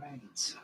Right.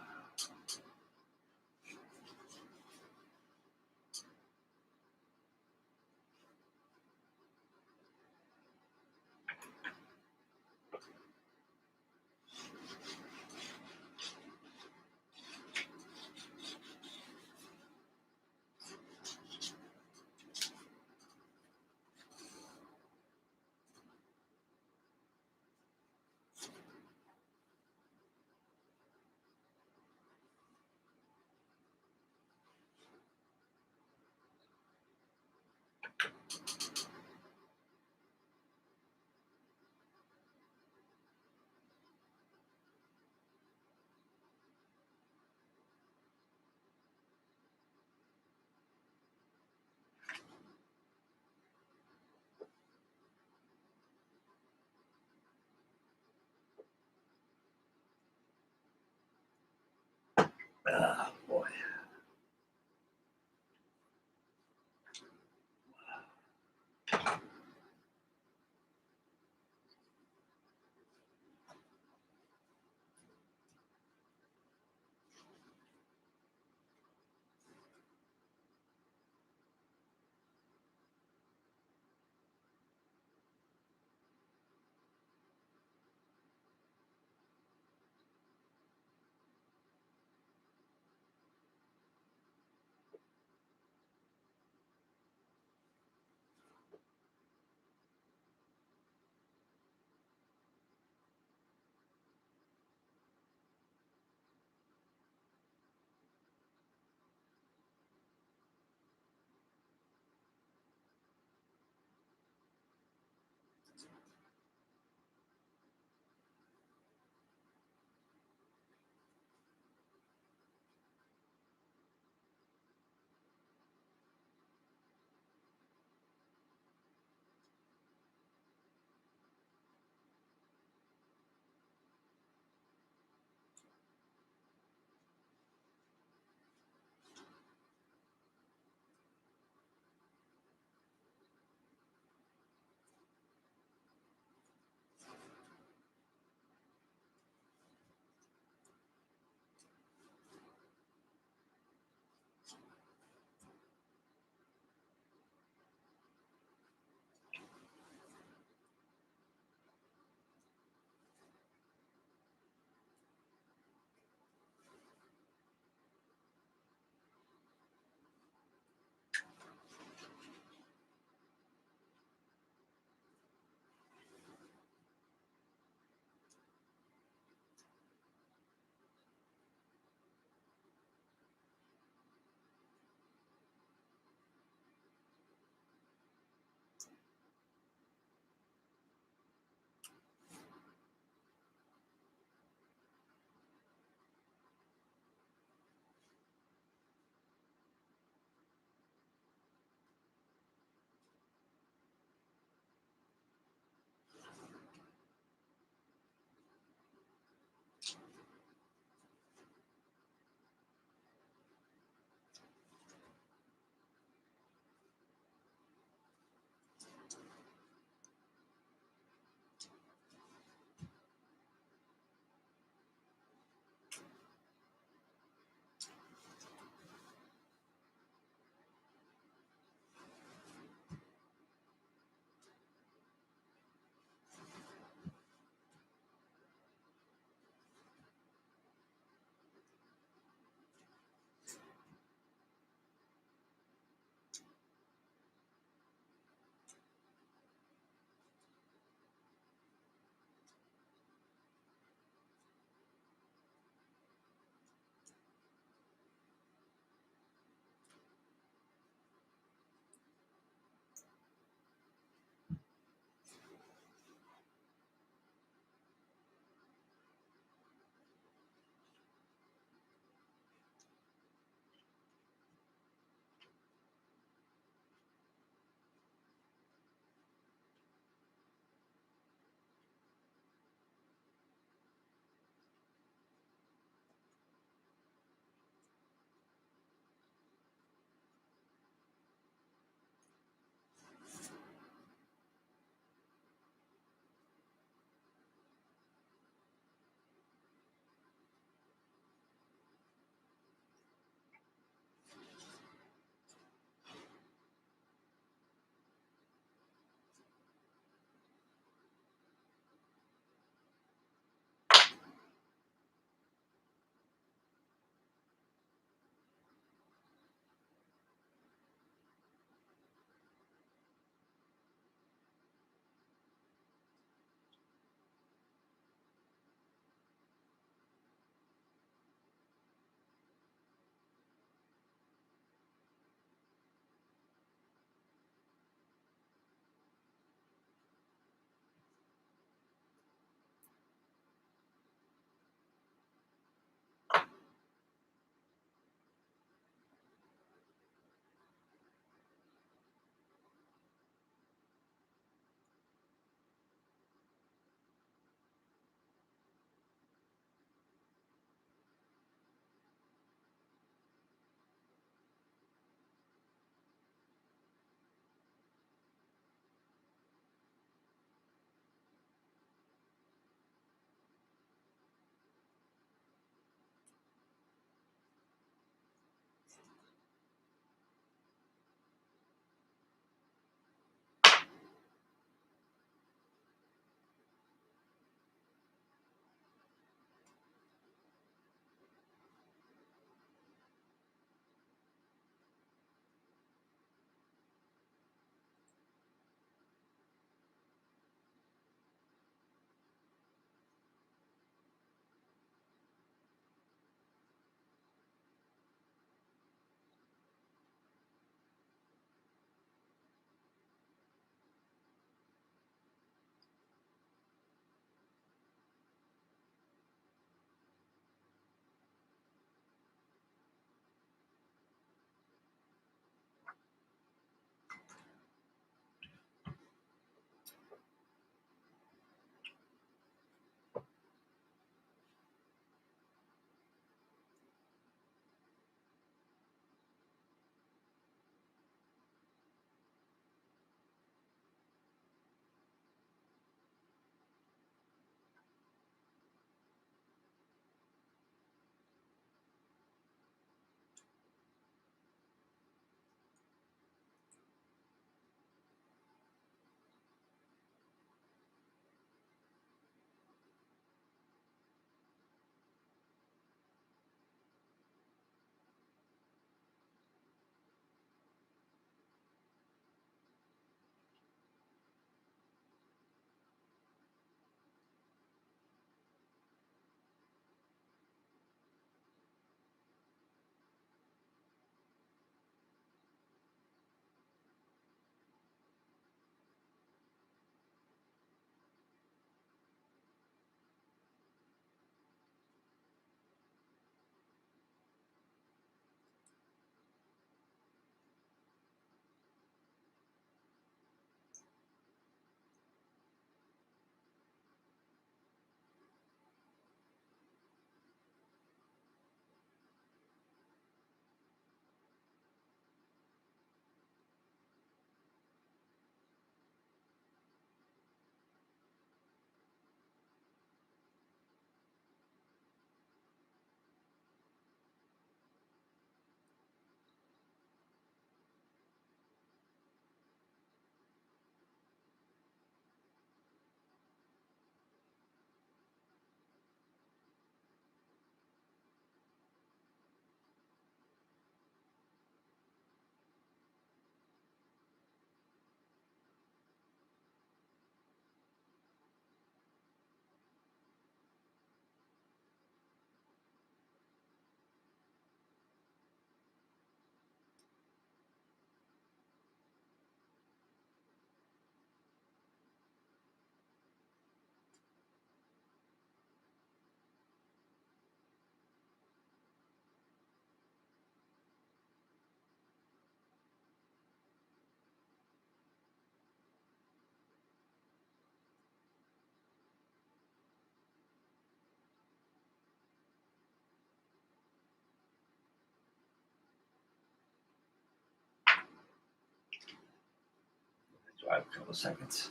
A couple of seconds.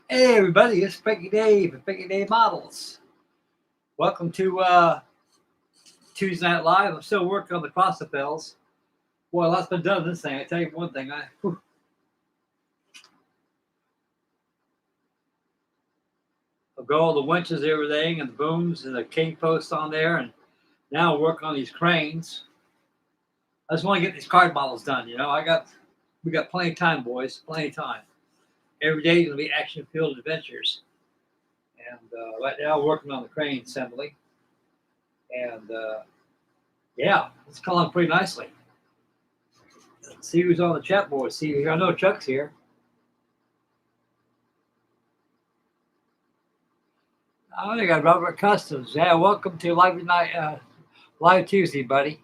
Hey everybody, it's Pinky Dave and Pinky Dave Models. Welcome to Tuesday Night Live. I'm still working on the Crostafels. Boy, lots been done this thing. I tell you one thing, I've got all the winches, everything, and the booms and the king posts on there, and now I'm working on these cranes. I just want to get these card models done. You know, we got plenty of time, boys, plenty of time. Every day is going to be action-filled adventures. And right now, we're working on the crane assembly. And yeah, it's going pretty nicely. Let's see who's on the chat board. See, I know Chuck's here. Oh, they got Robert Customs. Yeah, welcome to Live Tuesday, buddy.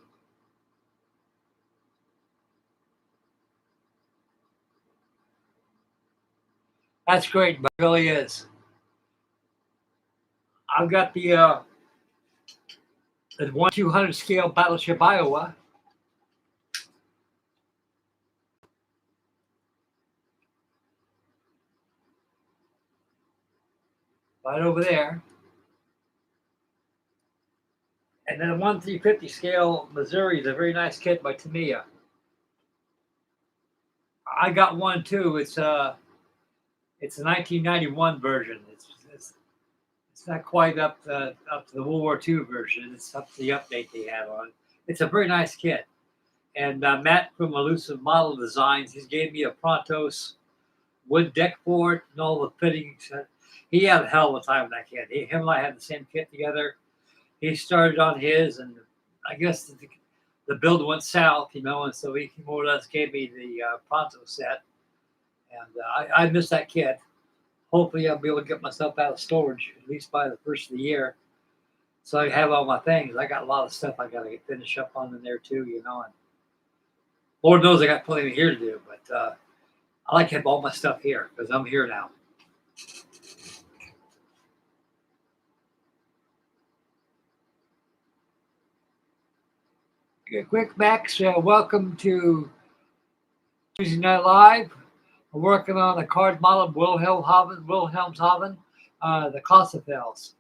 That's great, but it really is. I've got the 1/200 scale Battleship Iowa. Right over there. And then a 1/350 scale Missouri is a very nice kit by Tamiya. I got one too. It's a 1991 version. It's not quite up to the World War II version. It's up to the update they have on it. It's a very nice kit. And Matt from Elusive Model Designs, he's gave me a Prontos wood deck for it and all the fittings. He had a hell of a time with that kit. Him and I had the same kit together. He started on his, and I guess the build went south, you know, and so he more or less gave me the Pronto set. And I missed that kit. Hopefully I'll be able to get myself out of storage, at least by the first of the year. So I have all my things. I got a lot of stuff I got to finish up on in there too, you know. And Lord knows I got plenty here to do, but I like to have all my stuff here because I'm here now. Okay, quick, Max, welcome to Tuesday Night Live. I'm working on a card model of Wilhelmshaven, the Crostafels.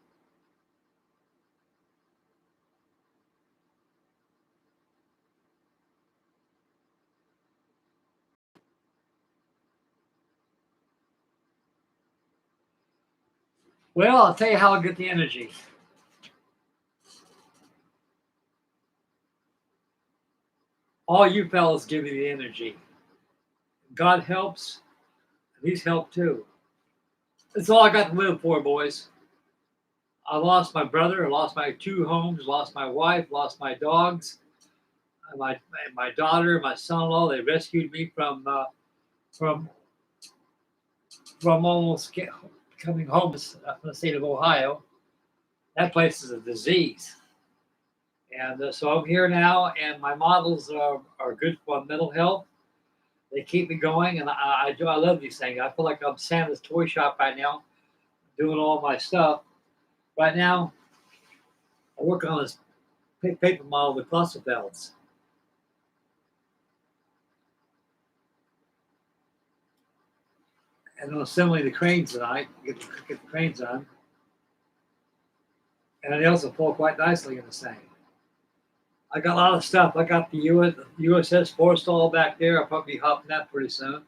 Well, I'll tell you how I get the energy. All you fellas give me the energy. God helps, and he's helped too. That's all I got to live for, boys. I lost my brother, I lost my 2 homes, lost my wife, lost my dogs, my daughter, my son-in-law. They rescued me from almost coming home from the state of Ohio. That place is a disease. And so I'm here now, and my models are good for mental health. They keep me going, and I love these things. I feel like I'm Santa's toy shop right now, doing all my stuff. Right now, I work on this paper model with Crostafels. And I'm assembling the cranes tonight, get the cranes on. And they also fall quite nicely in this thing. I got a lot of stuff. I got the USS Forstall back there. I'll probably be hopping that pretty soon.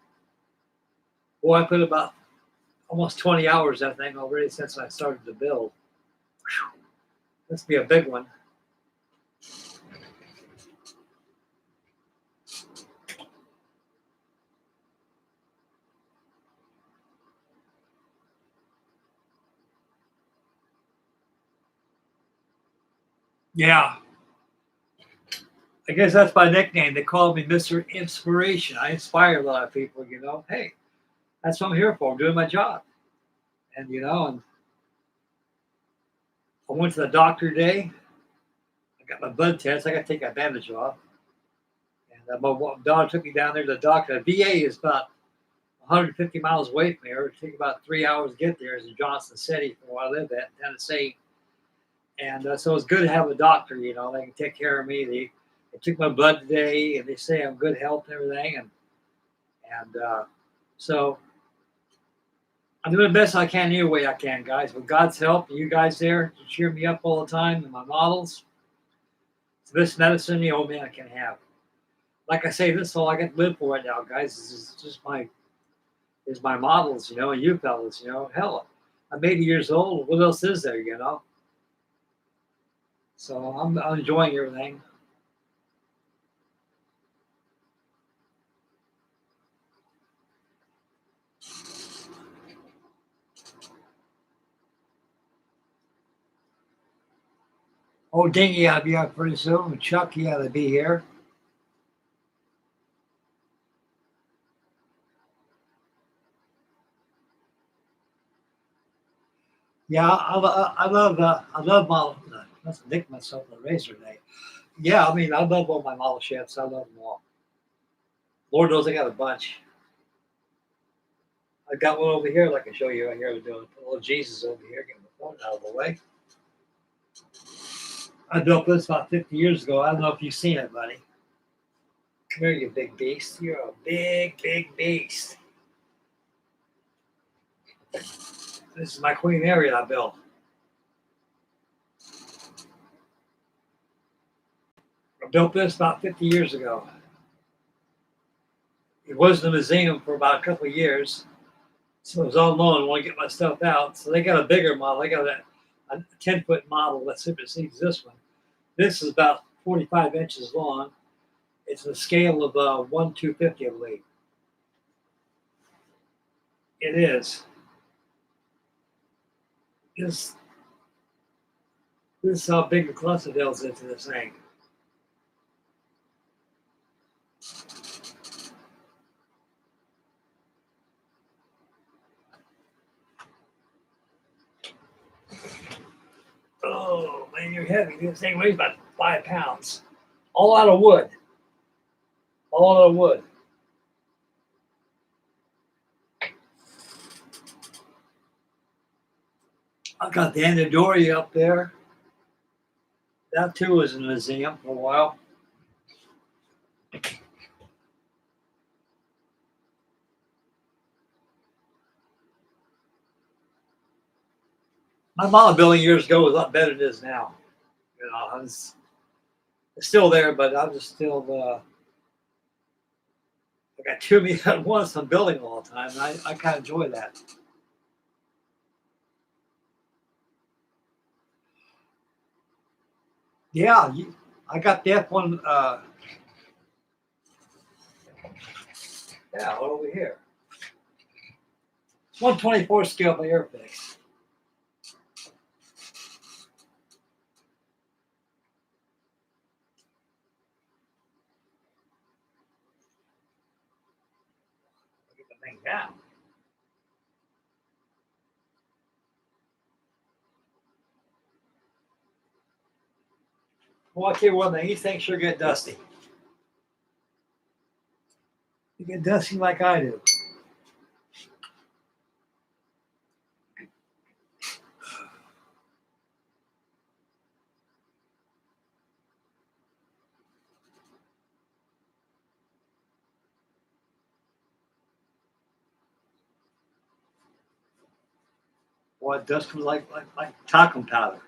Boy, I put about almost 20 hours that thing already since I started to build. Whew. This will be a big one. Yeah. I guess that's my nickname. They call me Mr. Inspiration. I inspire a lot of people, you know. Hey, that's what I'm here for. I'm doing my job. And, you know, and I went to the doctor today. I got my blood test. I got to take that bandage off. And my daughter took me down there to the doctor. The VA is about 150 miles away from here. It took about 3 hours to get there. It's in Johnson City, from where I live at, in Tennessee. And so it's good to have a doctor, you know. They can take care of me. They took my blood today, and they say I'm good health and everything. And so I'm doing the best I can any way I can, guys. With God's help, you guys there to cheer me up all the time, and my models, it's the best medicine the old man can have. Like I say, this is all I get to live for right now, guys. This is just my models, and you fellas, hell, I'm 80 years old. What else is there? So I'm enjoying everything. Oh, Dingy ought to be up pretty soon. Chuck, he ought to be here. Yeah, I love model. I must nick myself a razor day. Yeah, I mean, I love all my model ships. I love them all. Lord knows I got a bunch. I got one over here, like I can show you right here. I'm doing a little Jesus over here, getting the phone out of the way. I built this about 50 years ago. I don't know if you've seen it, buddy. Come here, you big beast. You're a big, big beast. This is my Queen Mary I built. I built this about 50 years ago. It was in the museum for about a couple of years. So it was all known. I want to get my stuff out. So they got a bigger model. They got a 10-foot model that supersedes this one. This is about 45 inches long. It's a scale of 1/250, I believe. It is. This is how big the Crostafels into this thing. Oh man, you're heavy. This thing weighs about 5 pounds. All out of wood. All out of wood. I got the Anadori up there. That too was in the museum for a while. My model building years ago was a lot better than it is now. It's still there, but I'm just still I got too many at once. I'm building all the time, and I kind of enjoy that. Yeah, I got the F1. Yeah, over here. 1/24 scale by Airfix. Get the thing down. Well, I'll tell you one thing, these things sure get dusty. They get dusty like I do. Boy, dust comes like talcum powder.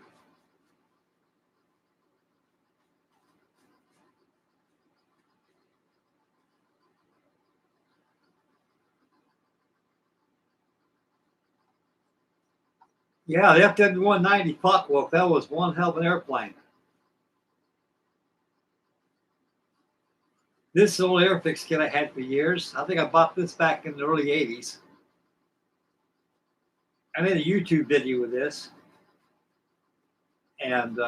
Yeah, the FW-190 Focke-Wulf, that was one hell of an airplane. This old Airfix kit I had for years. I think I bought this back in the early 80s. I made a YouTube video with this. And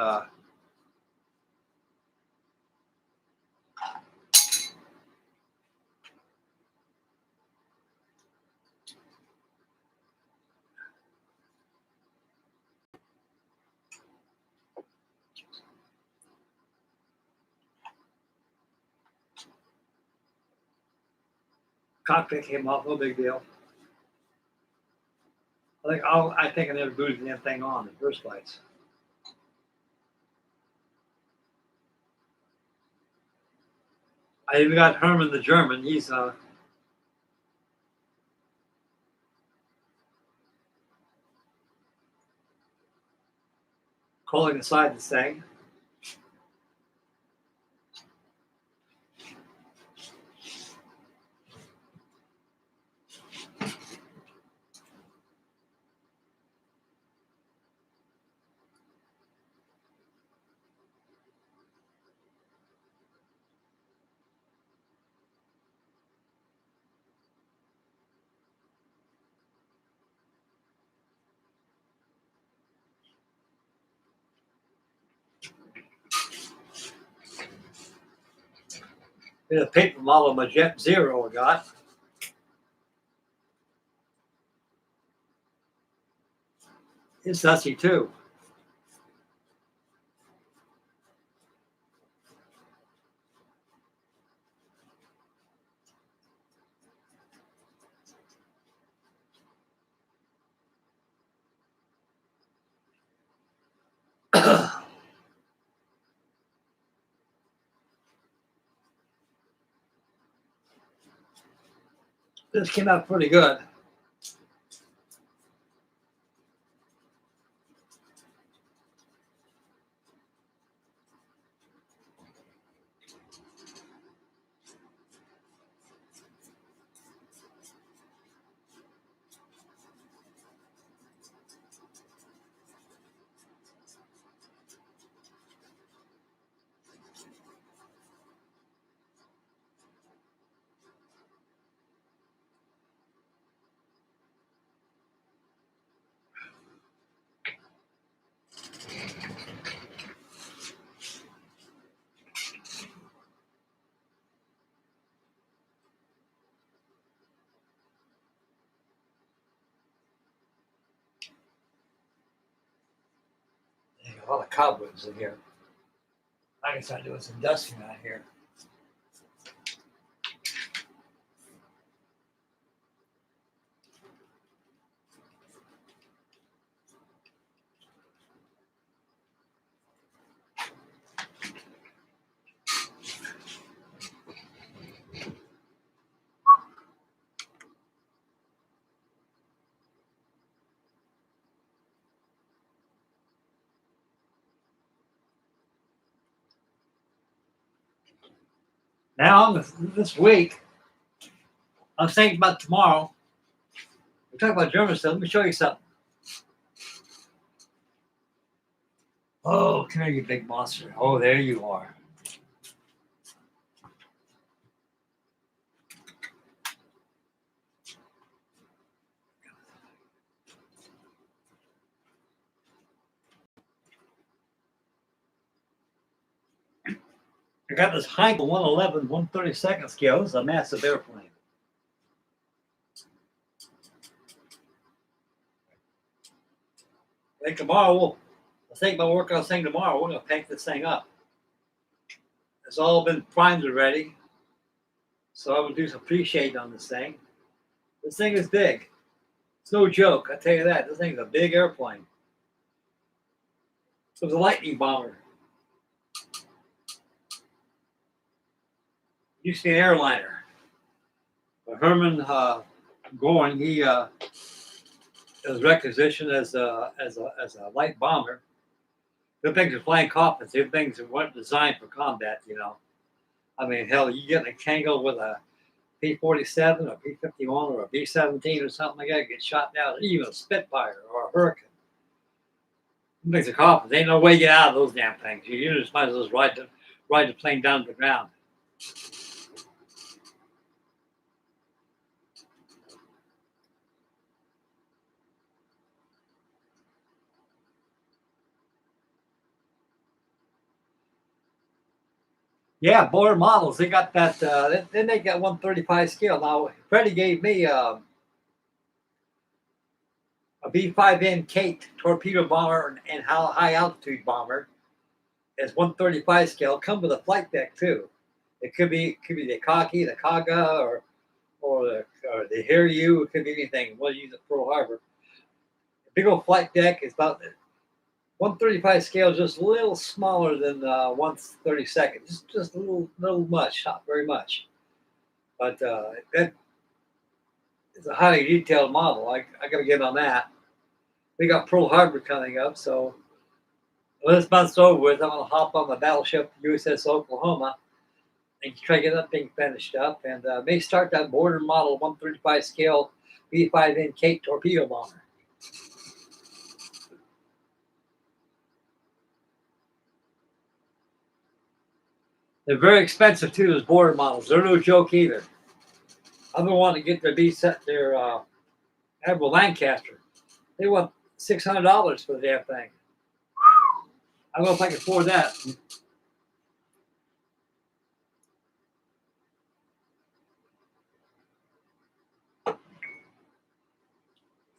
cockpit came off, no big deal. I think I never booted the damn thing on in the first place. I even got Herman the German. He's crawling inside this thing. Here's a paper model of my Jet Zero I got. It's dusty too. This came out pretty good. There's a lot of cobwebs in here. I can start doing some dusting out here. Now, this week, I was thinking about tomorrow. We're talking about German stuff. Let me show you something. Oh, come here, you big monster. Oh, there you are. I got this Heinkel 111 132nd scale. This is a massive airplane. I think tomorrow, I think my work I was saying tomorrow, we're going to paint this thing up. It's all been primed already. So I'm going to do some pre-shade on this thing. This thing is big. It's no joke, I tell you that. This thing's a big airplane. It was a Lightning bomber. Used to be an airliner. But Herman Goring, he was requisitioned as a light bomber. The things are flying coffins. The things weren't designed for combat, you know. I mean, hell, you get in a tangle with a P-47 or P-51 or a B-17 or something like that, get shot down, even a Spitfire or a Hurricane. Them things are coffins. There ain't no way to get out of those damn things. You just might as well just ride the plane down to the ground. Yeah, Boer models. They got that. Then they got 135 scale. Now, Freddie gave me a B-5N Kate torpedo bomber and high altitude bomber. It's 135 scale. Come with a flight deck too. It could be the Kaki, the Kaga, or the Hiryu. It could be anything. We'll use it Pearl Harbor. The big old flight deck is about 135 scale, just a little smaller than 132nd. Just a little much, not very much. But that is a highly detailed model. I got to get on that. We got Pearl Harbor coming up, so Well, this month's over with. I'm going to hop on the battleship USS Oklahoma and try to get that thing finished up, and may start that border model 135 scale B5N Cape torpedo bomber. They're very expensive too, those border models. They're no joke either. I've been wanting to get their Admiral Lancaster. They want $600 for the damn thing. I don't know if I can afford that.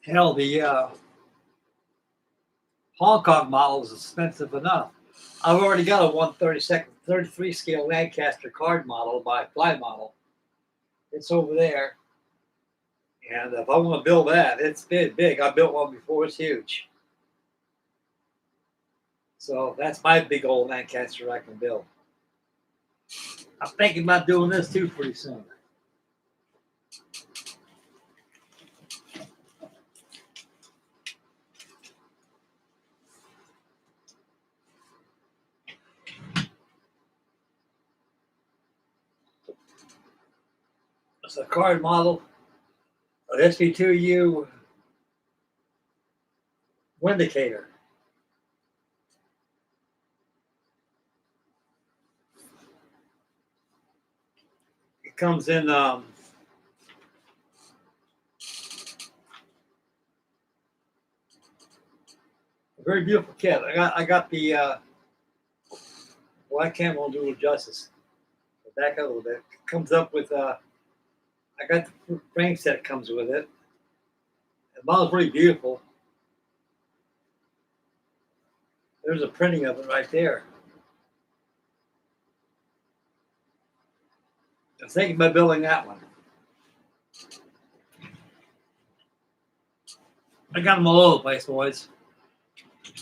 Hell, the Hong Kong model is expensive enough. I've already got a 33 scale Lancaster card model by Fly Model. It's over there. And if I want to build that, it's big. I built one before, it's huge. So that's my big old Lancaster I can build. I'm thinking about doing this too pretty soon. It's a card model, an SV2U Windicator. It comes in a very beautiful kit. I got the well, I can't do it justice. Back up a little bit. It comes up with I got the frame set comes with it. The model's really beautiful. There's a printing of it right there. I was thinking about building that one. I got them all over the place, boys.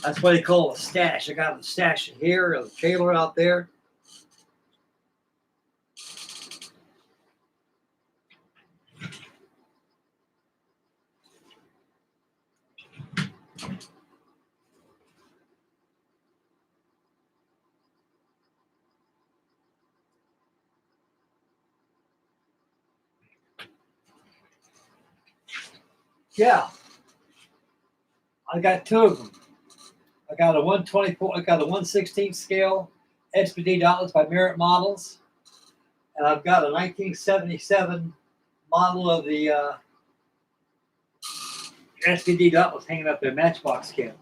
That's what they call a stash. I got a stash here, a trailer out there. Yeah, I got two of them. I got a 124. I got a 1/16 scale SPD Dotless by Merit Models, and I've got a 1977 model of the SPD Dotless hanging up their Matchbox kit.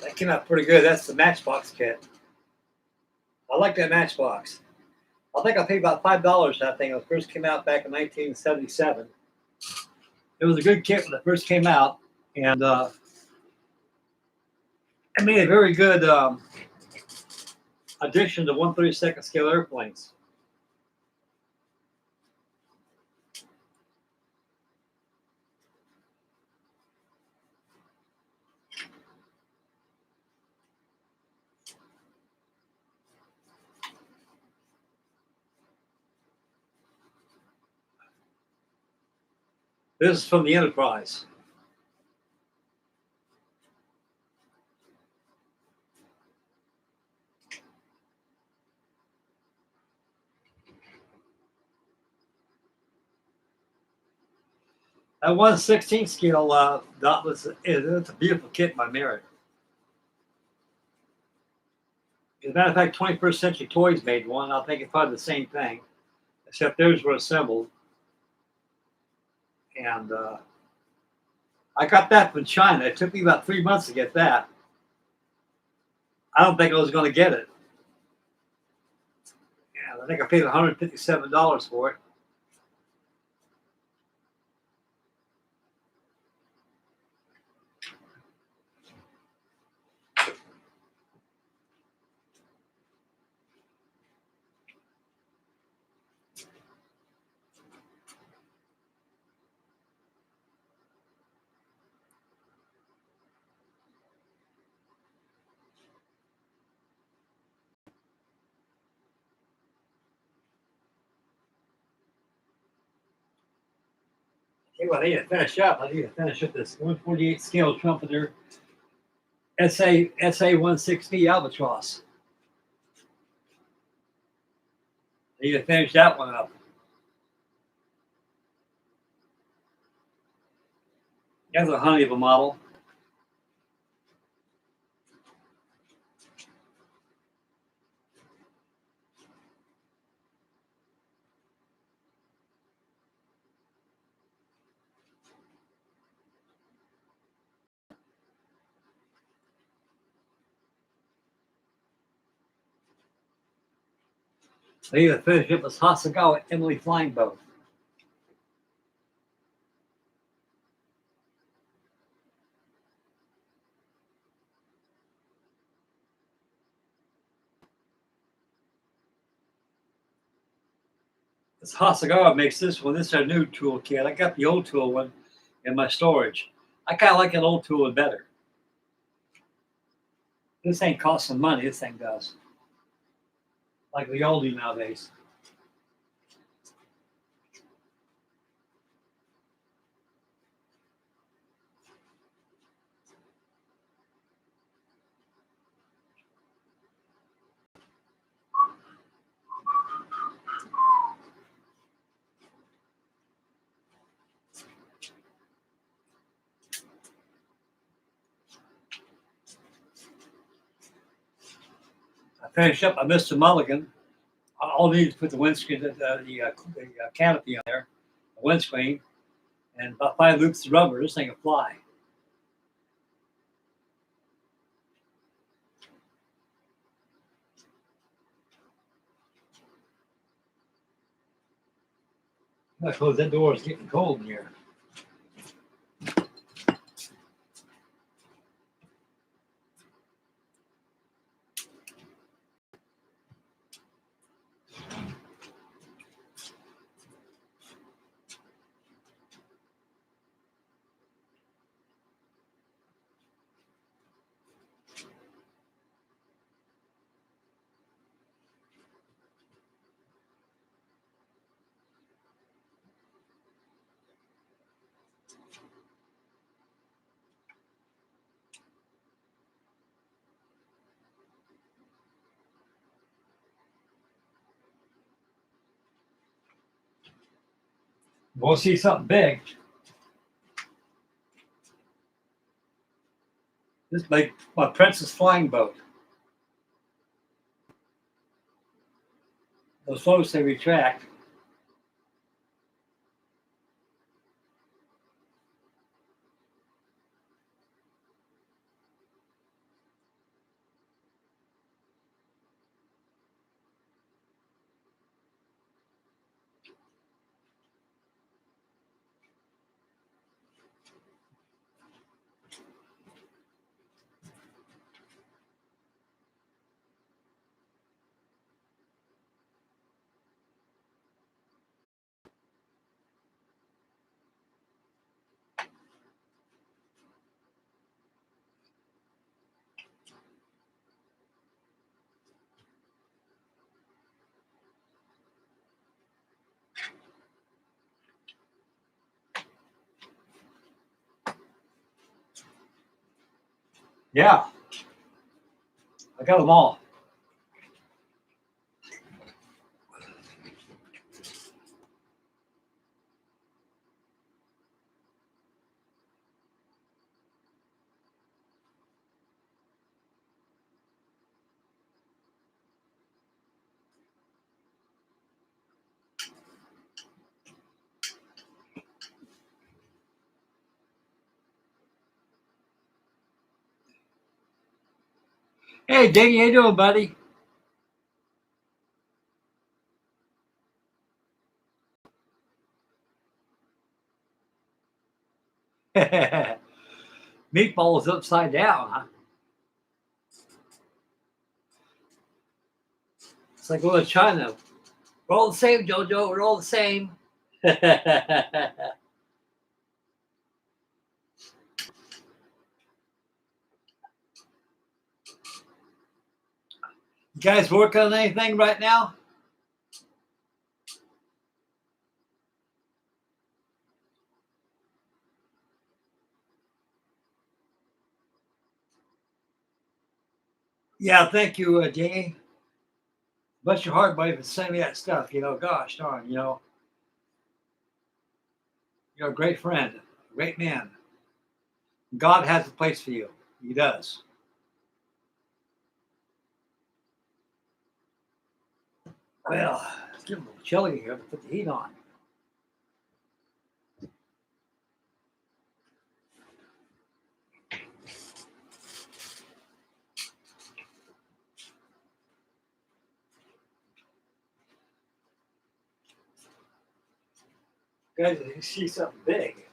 That came out pretty good. That's the Matchbox kit. I like that Matchbox. I think I paid about $5 for that thing when it first came out back in 1977. It was a good kit when it first came out, and it made a very good addition to 1/32 scale airplanes. This is from the Enterprise. That 1/16 scale Dotless, it's a beautiful kit by Merit. As a matter of fact, 21st Century Toys made one. I think it's probably the same thing, except theirs were assembled. And I got that from China. It took me about 3 months to get that. I don't think I was going to get it. Yeah, I think I paid $157 for it. Okay, well, I need to finish up. I need to finish up this 148 scale trumpeter SA 160 Albatross. I need to finish that one up. That's a honey of a model. I need to finish up this Hasagawa Emily flying boat. This Hasagawa makes this one. This is a new tool kit. I got the old tool one in my storage. I kind of like that old tool one better. This ain't costing money. This thing does. Like the oldie nowadays. I finished up. I missed a mulligan. All I need is put the windscreen, the canopy on there, the windscreen, and about 5 loops of rubber. This thing will fly. I suppose that door is getting cold in here. We'll see something big. This is my Princess flying boat. Those floats, they retract. Yeah, I got them all. Hey, Diggy, how you doing, buddy? Meatballs upside down, huh? It's like going to China. We're all the same, Jojo. We're all the same. You guys working on anything right now? Yeah, thank you, Diggy. Bless your heart, buddy, for sending me that stuff. Gosh darn, you're a great friend, great man. God has a place for you. He does. Well, it's getting a little chilly here. Put the heat on. Guys, you see something big.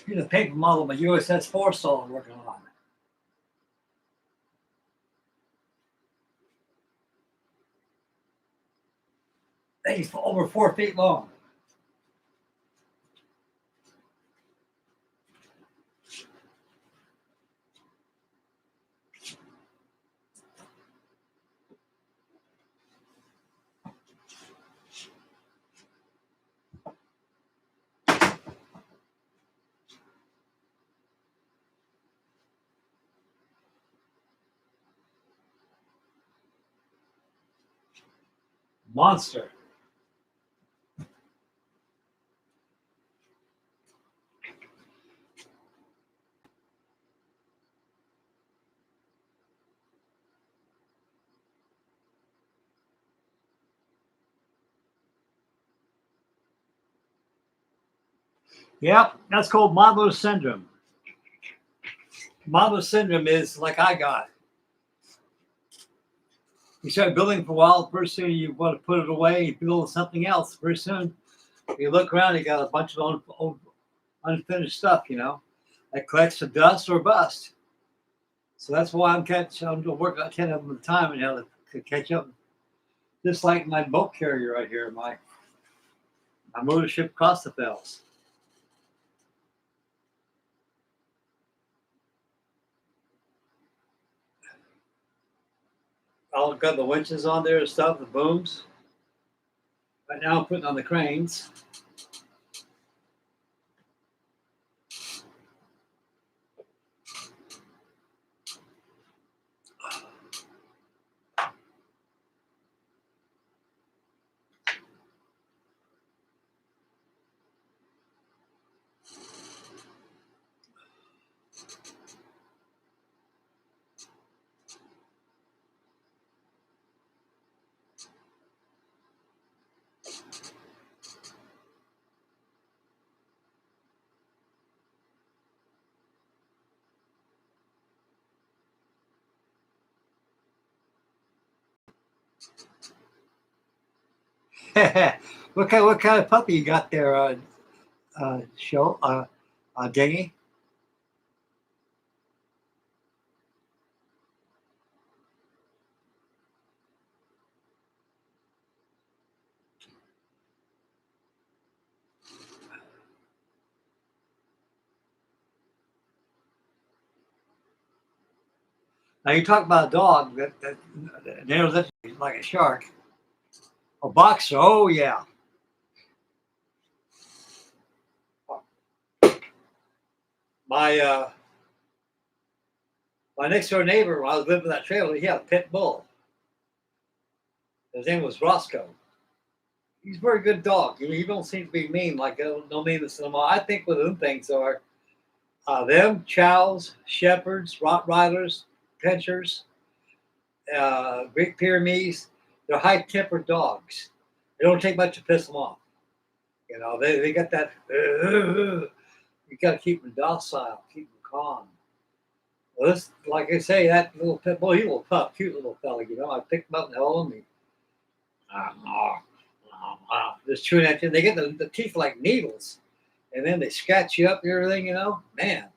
Here's a paper model of a USS Forrestal I'm working on. He's over 4 feet long. Monster. Yep, that's called modeler syndrome. Modeler syndrome is like I got. You start building for a while, pretty soon you want to put it away, you build something else. Pretty soon you look around, you got a bunch of unfinished stuff, that collects the dust or bust. So that's why I'm working 10 of them at a time and to catch up. Just like my boat carrier right here, my mothership Crostafels. I've got the winches on there and stuff, the booms. Right now I'm putting on the cranes. What kind of puppy you got there, Show, Dingy? Now you talk about a dog that narrows up like a shark. A boxer, oh yeah. My my next door neighbor, when I was living in that trailer, he had a pit bull. His name was Roscoe. He's a very good dog. He don't seem to be mean like no meanness in them all. I think what them things are them chows, shepherds, Rottweilers, pinchers. Great Pyrenees, they're high-tempered dogs. It don't take much to piss them off. You know, they got that. You got to keep them docile, keep them calm. Well, this, like I say, that little pit bull, he's a little tough, cute little fella. You know, I picked him up and held him. Just chewing at you. They get the teeth like needles, and then they scratch you up and everything. You know, man.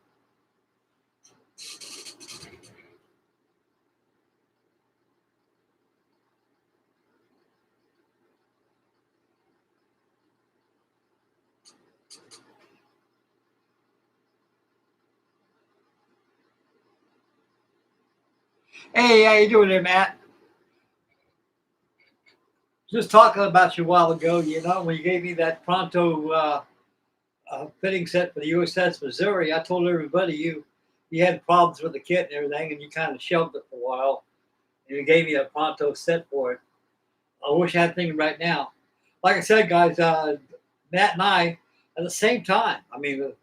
Hey, how you doing there, Matt? Just talking about you a while ago. You know, when you gave me that Pronto fitting set for the USS Missouri, I told everybody you had problems with the kit and everything, and you kind of shelved it for a while, and you gave me a Pronto set for it. I wish I had thing right now. Like I said, guys, Matt and I at the same time. I mean,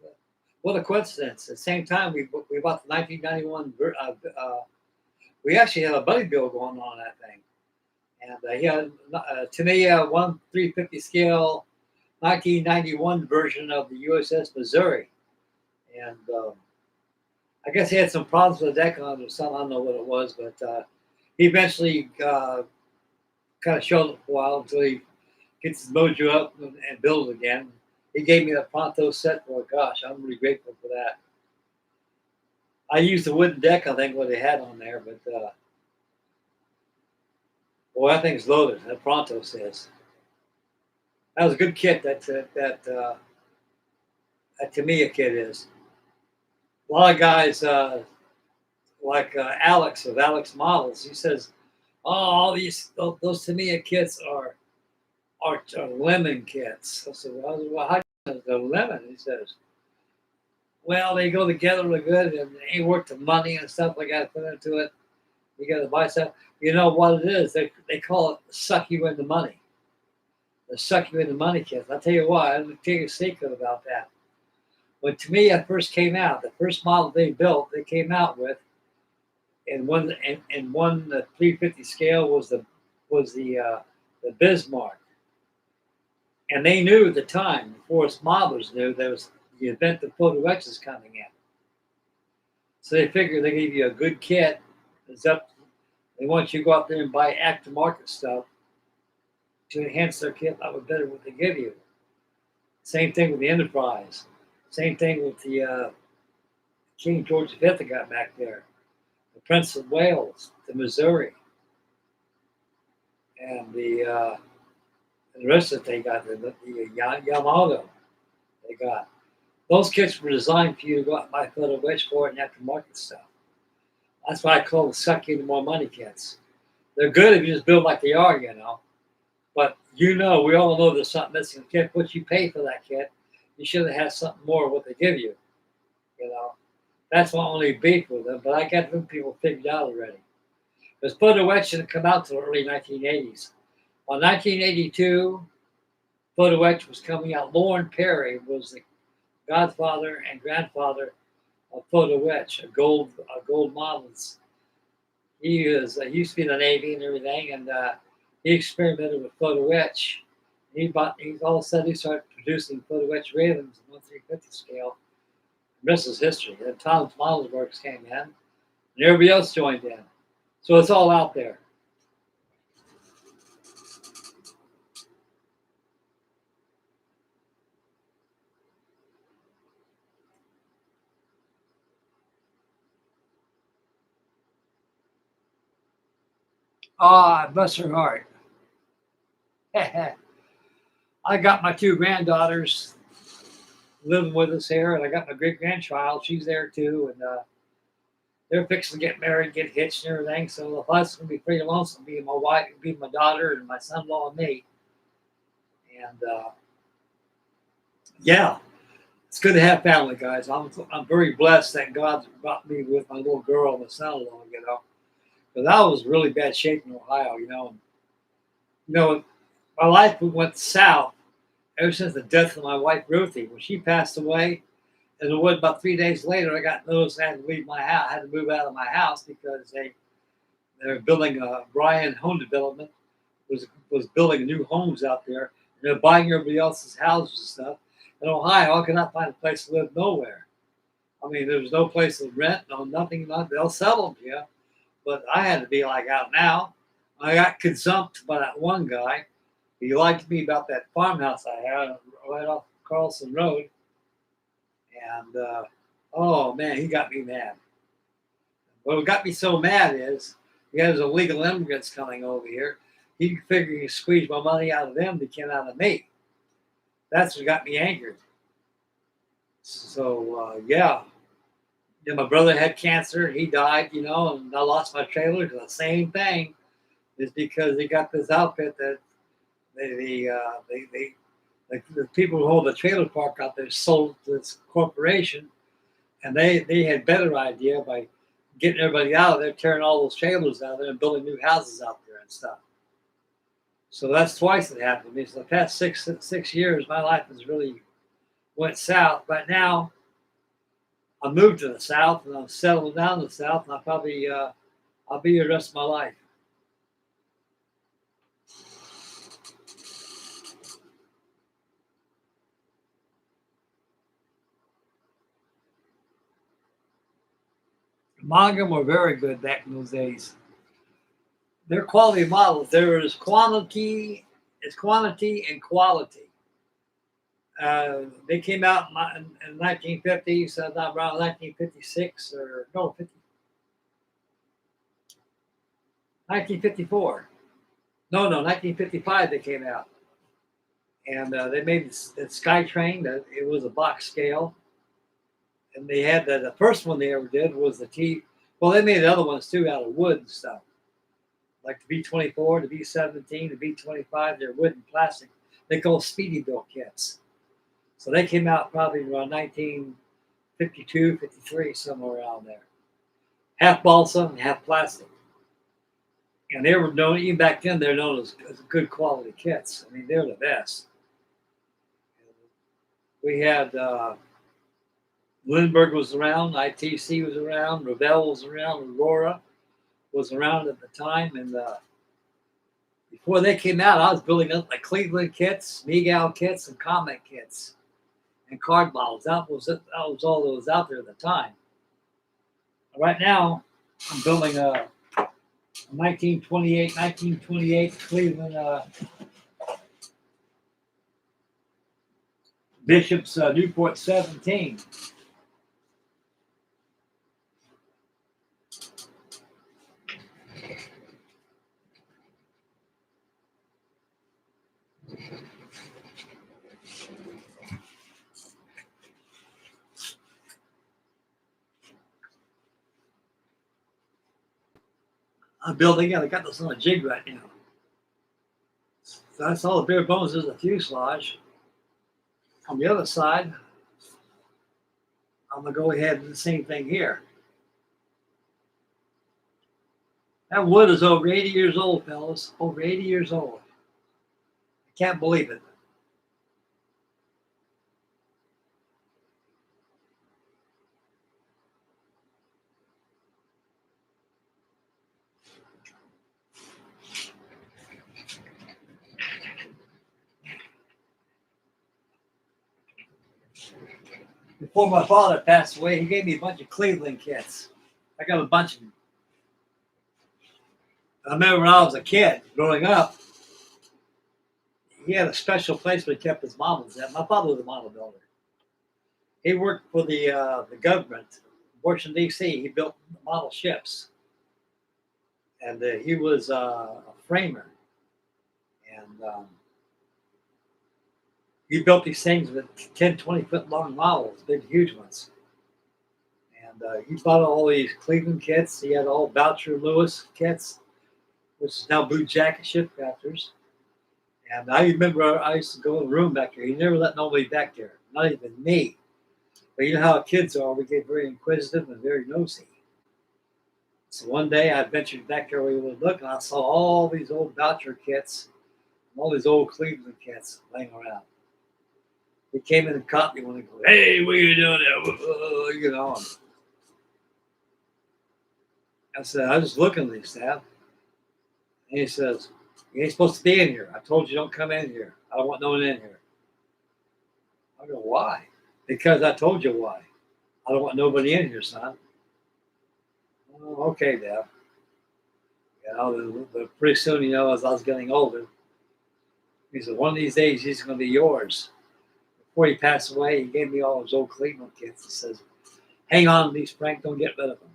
what a coincidence! At the same time, we bought the 1991. We actually have a buddy bill going on that thing, and he had to me one 350 scale 1991 version of the USS Missouri, and I guess he had some problems with the deck on it or something. I don't know what it was, but he eventually kind of showed it for a while until he gets his mojo up and builds again. He gave me the Pronto set for it. Gosh, I'm really grateful for that. I used the wooden deck, I think, what they had on there, but boy, that thing's loaded. That Pronto says that was a good kit. That Tamiya kit is. A lot of guys like Alex of Alex Models. He says, "Oh, all those Tamiya kits are lemon kits." I said, "Well, how do you know they're lemon?" He says, "Well, they go together really good, and they ain't worth the money and stuff like that put into it. You got to buy stuff. You know what it is? They call it suck you into money. The suck you into money kits. I'll tell you what. I'll tell you a secret about that. When Tamiya first came out, the first model they built, they came out with, and one 350 scale was the Bismarck, and they knew at the time, before us modelers knew, there was the event of photo etches coming in. So they figured they give you a good kit. It's up. They want you to go out there and buy aftermarket stuff to enhance their kit a lot better what they give you. Same thing with the Enterprise. Same thing with the King George V that got back there. The Prince of Wales, the Missouri, and the rest that they got, the Yamato they got. Those kits were designed for you to go out and buy photo wedge for it and aftermarket stuff. That's why I call them suck you into more money kits. They're good if you just build like they are, you know. But you know, we all know there's something missing in the kit. What you pay for that kit, you should have had something more of what they give you. You know, that's my only beef with them. But I got them people figured out already. Because photo etch didn't come out till the early 1980s. By 1982, photo etch was coming out. Lauren Perry was the godfather and grandfather of photo etch, a gold model. He used to be in the Navy and everything, and he experimented with photo etch. He all of a sudden he started producing photo etch Ravens in 1/350 scale. The rest is history. Then Tom's Models Works came in, and everybody else joined in. So it's all out there. Ah, oh, bless her heart. I got my two granddaughters living with us here, and I got my great grandchild. She's there too, and they're fixing to get married, get hitched, and everything. So the life's gonna be pretty lonesome. Be my wife, be my daughter, and my son-in-law and me. And yeah, it's good to have family, guys. I'm very blessed that God brought me with my little girl and my son-in-law. You know, because I was really bad shape in Ohio. You know, my life went south ever since the death of my wife Ruthie. When she passed away, and it was about 3 days later, I got notice I had to leave my house. I had to move out of my house because They're building a Brian Home Development was building new homes out there. And they're buying everybody else's houses and stuff. In Ohio, I could not find a place to live nowhere. I mean, there was no place to rent, no nothing. They'll sell them to you. But I had to be like out now. I got consumped by that one guy. He liked me about that farmhouse I had right off Carlson Road. And, oh, man, he got me mad. What got me so mad is he has illegal immigrants coming over here. He figured he could squeeze my money out of them to get out of me. That's what got me angered. So, yeah. Then my brother had cancer. He died, and I lost my trailer. The same thing is because they got this outfit that the people who hold the trailer park out there sold to this corporation, and they had better idea by getting everybody out of there, tearing all those trailers out there, and building new houses out there and stuff. So that's twice it happened to me. So the past six years, my life has really went south. But now I moved to the South, and I'm settled down in the South, and I'll be here the rest of my life. Manga were very good back in those days. They're quality models. There is quantity and quality. They came out in the 1950s, around 1956 or no, 1954. No, 1955 they came out. And they made the SkyTrain. It was a box scale. And they had the first one they ever did was the T. Well, they made other ones too out of wood and stuff. Like the B-24, the B-17, the B-25, they're wood and plastic. They call Speedy Built kits. So they came out probably around 1952, 53, somewhere around there. Half balsa and half plastic. And they were known, even back then, they're known as good quality kits. I mean, they're the best. We had Lindbergh was around, ITC was around, Revell was around, Aurora was around at the time. And before they came out, I was building up like Cleveland kits, Miguel kits, and Comet kits, and card models. That was all that was out there at the time. Right now, I'm building a 1928 Cleveland Bishop's Newport 17. I'm building it. I got this on a jig right now. So that's all the bare bones is the fuselage. On the other side, I'm going to go ahead and do the same thing here. That wood is over 80 years old, fellas. Over 80 years old. I can't believe it. Before my father passed away, he gave me a bunch of Cleveland kits. I got a bunch of them. I remember when I was a kid growing up, he had a special place where he kept his models at. My father was a model builder. He worked for the government, Washington, D.C. He built model ships. And he was a framer. And he built these things with 10, 20-foot long models, big, huge ones. And he bought all these Cleveland kits. He had all Boucher Lewis kits, which is now Blue Jacket Shipcrafters. And I remember I used to go in the room back there. He never let nobody back there, not even me. But you know how kids are. We get very inquisitive and very nosy. So one day I ventured back there where we would look, and I saw all these old Boucher kits and all these old Cleveland kits laying around. He came in and caught me when he goes, "Hey, what are you doing there?" You know. I said, "I was just looking at these stuff." And he says, "You ain't supposed to be in here. I told you don't come in here. I don't want no one in here." I go, "Why?" "Because I told you why. I don't want nobody in here, son." "Oh, okay, Dad." You know, but pretty soon, you know, as I was getting older, he said, "One of these days, he's going to be yours." Before he passed away, he gave me all his old Cleveland kits. He says, "Hang on to these, Frank. Don't get rid of them.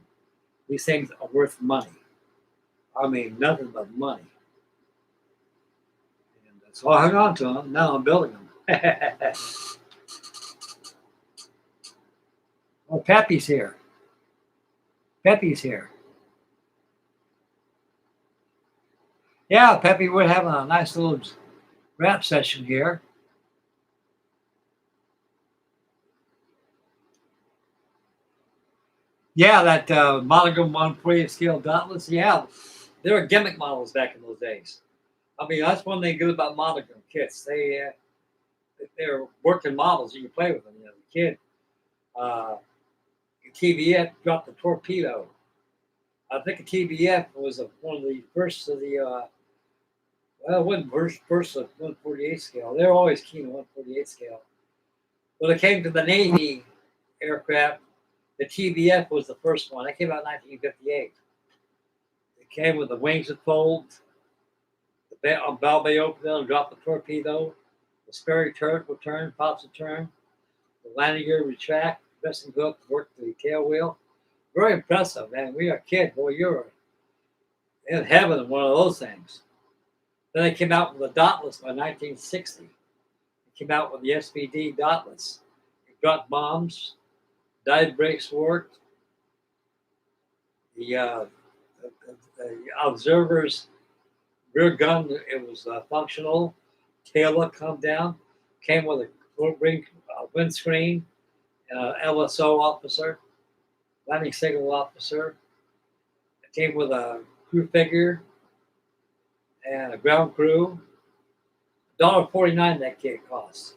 These things are worth money. I mean, nothing but money." And so I hung on to them. Now I'm building them. Oh, Pappy's here. Peppy's here. Yeah, Peppy, we're having a nice little rap session here. Yeah, that Monogram 140 scale Dauntless. Yeah, they were gimmick models back in those days. I mean, that's one thing good about Monogram kits. They're working models. You can play with them. You know, the kid, uh, TBF dropped the torpedo. I think a TBF was one of the first of the, well, it wasn't first of 148 scale. They're always keen on 148 scale. When it came to the Navy aircraft, the TBF was the first one. That came out in 1958. It came with the wings that fold, the bow bay open and drop the torpedo, the spare turret would turn, pops would turn, the landing gear retract, pressing hook, work the tail wheel. Very impressive, man. We are kids. Boy, you're in heaven in one of those things. Then they came out with the Dauntless by 1960. They came out with the SBD Dauntless. It dropped bombs, dive brakes worked. The observer's rear gun, it was functional. Tail up, come down. Came with a windscreen, LSO officer, landing signal officer. It came with a crew figure and a ground crew. $1.49 that kit cost.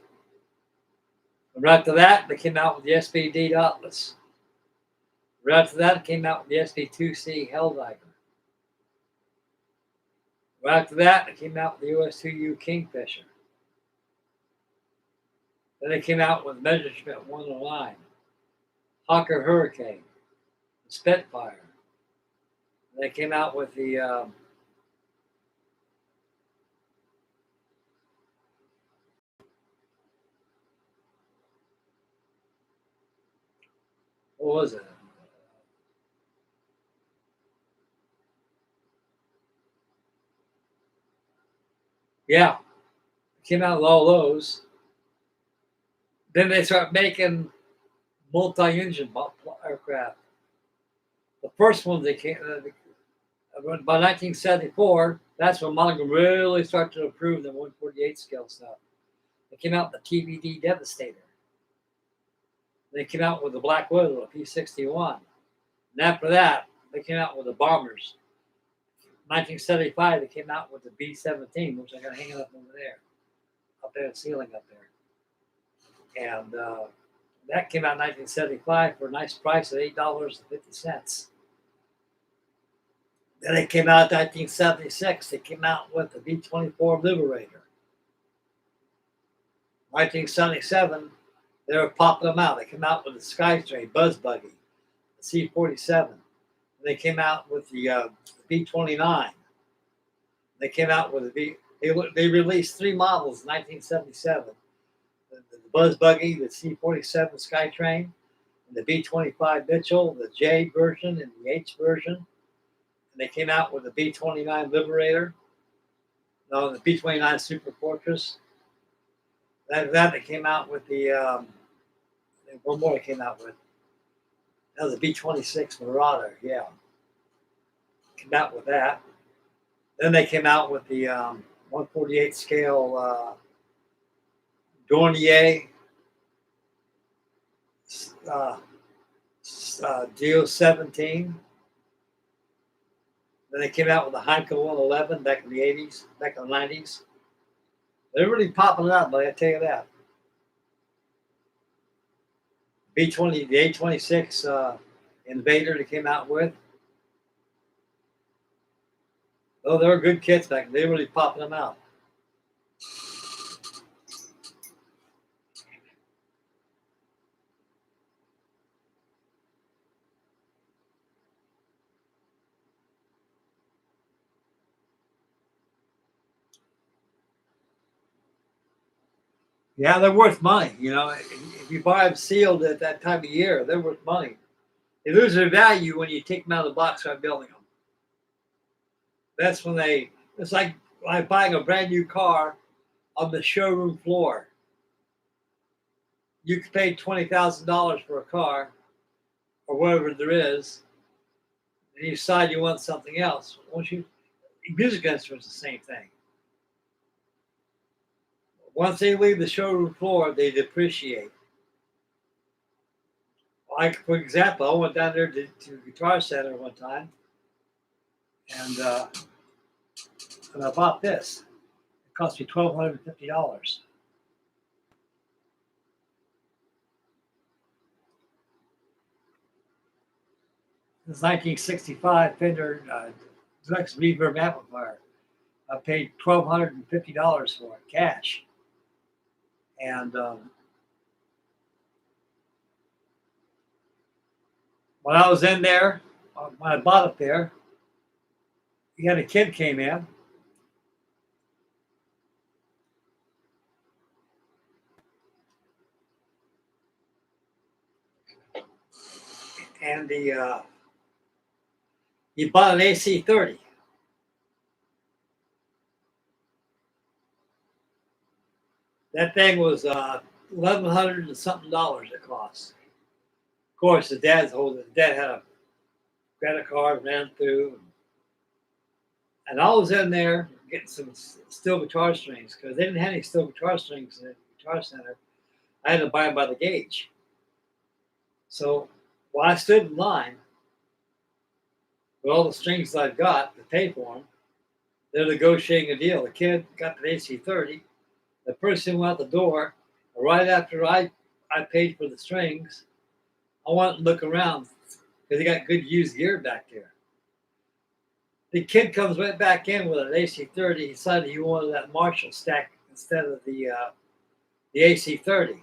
And right after that, they came out with the SBD Dauntless. Right after that, it came out with the SB2C Helldiver. Right after that, it came out with the US2U Kingfisher. Then they came out with Messerschmitt 109, Hawker Hurricane, the Spitfire. They came out with the what was it? Yeah, came out with all those. Then they start making multi-engine aircraft. The first ones they came by 1974. That's when Monogram really started to improve the 148 scale stuff. They came out with the TBD Devastator. They came out with the Black Widow, a P-61. And after that, they came out with the bombers. 1975, they came out with the B-17, which I got hanging up over there, up there, the ceiling up there. And that came out in 1975 for a nice price of $8.50. Then it came out in 1976. They came out with the B-24 Liberator. 1977, they were popping them out. They came out with the Skytrain, Buzz Buggy, the C-47. They came out with the B-29. They came out with the they released three models in 1977. The Buzz Buggy, the C-47 Skytrain, and the B-25 Mitchell, the J version and the H version. And they came out with the B-29 Liberator. No, the B-29 Super Fortress. After that, they came out with the one more they came out with. That was the B-26 Marauder, yeah. Came out with that. Then they came out with the 148 scale Dornier DO-17. Then they came out with the Heinkel 111 back in the 80s, back in the 90s. They're really popping it up, but I tell you that. B-20, the A-26 Invader they came out with. Oh, they were good kits back then. They were really popping them out. Yeah, they're worth money. You know, if you buy them sealed at that time of year, they're worth money. They lose their value when you take them out of the box by building them. That's when it's like buying a brand new car on the showroom floor. You could pay $20,000 for a car or whatever there is, and you decide you want something else. Music instruments, the same thing. Once they leave the showroom floor, they depreciate. Like, for example, I went down there to Guitar Center one time, and I bought this. It cost me $1,250. This 1965 Fender Deluxe Reverb amplifier. I paid $1,250 for it, cash. And when I was in there, when I bought it there, you had a kid came in. And he bought an AC-30. That thing was $1,100 and something it cost. Of course, the dad had a credit card, ran through, and I was in there getting some steel guitar strings because they didn't have any steel guitar strings in the Guitar Center. I had to buy them by the gauge. So while I stood in line with all the strings I've got to pay for them, they're negotiating a deal. The kid got the AC-30. The person went out the door. Right after I paid for the strings, I went and look around because they got good used gear back there. The kid comes right back in with an AC-30. He decided he wanted that Marshall stack instead of the AC-30.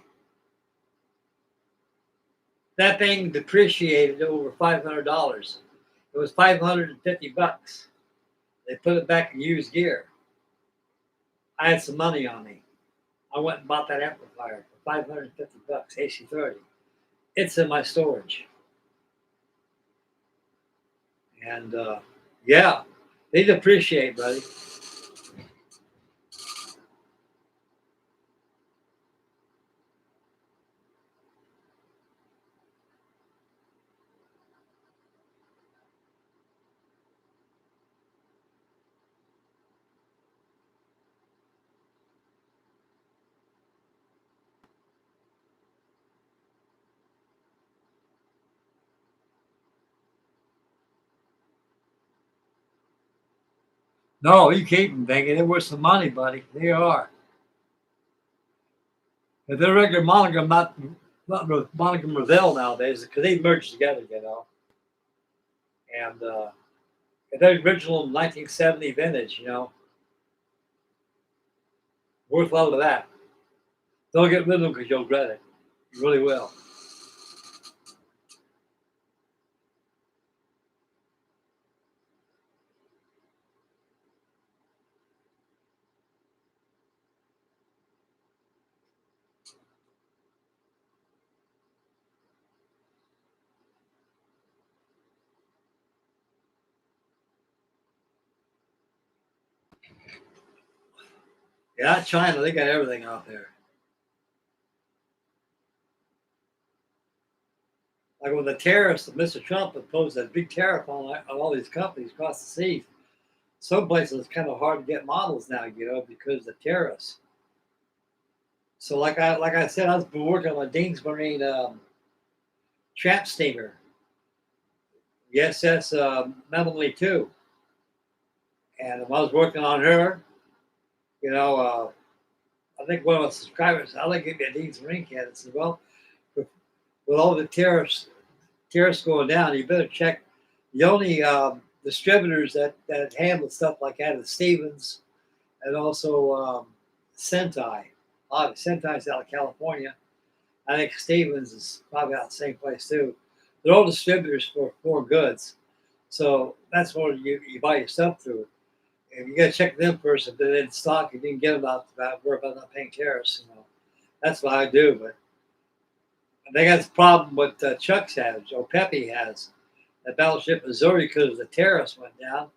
That thing depreciated over $500. It was $550. They put it back in used gear. I had some money on me. I went and bought that amplifier for $550, AC-30. It's in my storage. And yeah, they depreciate, buddy. No, you keep them, thinking they're worth some money, buddy. They are. If they're regular monogram, not monogram Revell nowadays, because they merged together, you know. And if they're original 1970 vintage, you know, worth a lot of that. Don't get rid of them because you'll regret it. You really will. Yeah, China, they got everything out there. Like when the tariffs, Mr. Trump imposed that big tariff on all these companies across the seas. Some places it's kind of hard to get models now, you know, because of the tariffs. So like I said, I was working on a Dean's Marine tramp steamer, the SS Melanie 2. And when I was working on her, you know, I think one of the subscribers, I'd like to give me a Dean's Marine kit. I said, well, with all the tariffs going down, you better check. The only distributors that handle stuff like that is Stevens and also Sentai. Sentai's out of California. I think Stevens is probably out the same place too. They're all distributors for goods. So that's where you buy your stuff through. And you got to check them first. If they're in stock, if you can get them out, worry about not paying tariffs. That's what I do. But they got this problem what Chuck's has, or Pepe has. That Battleship Missouri, because the tariffs went down.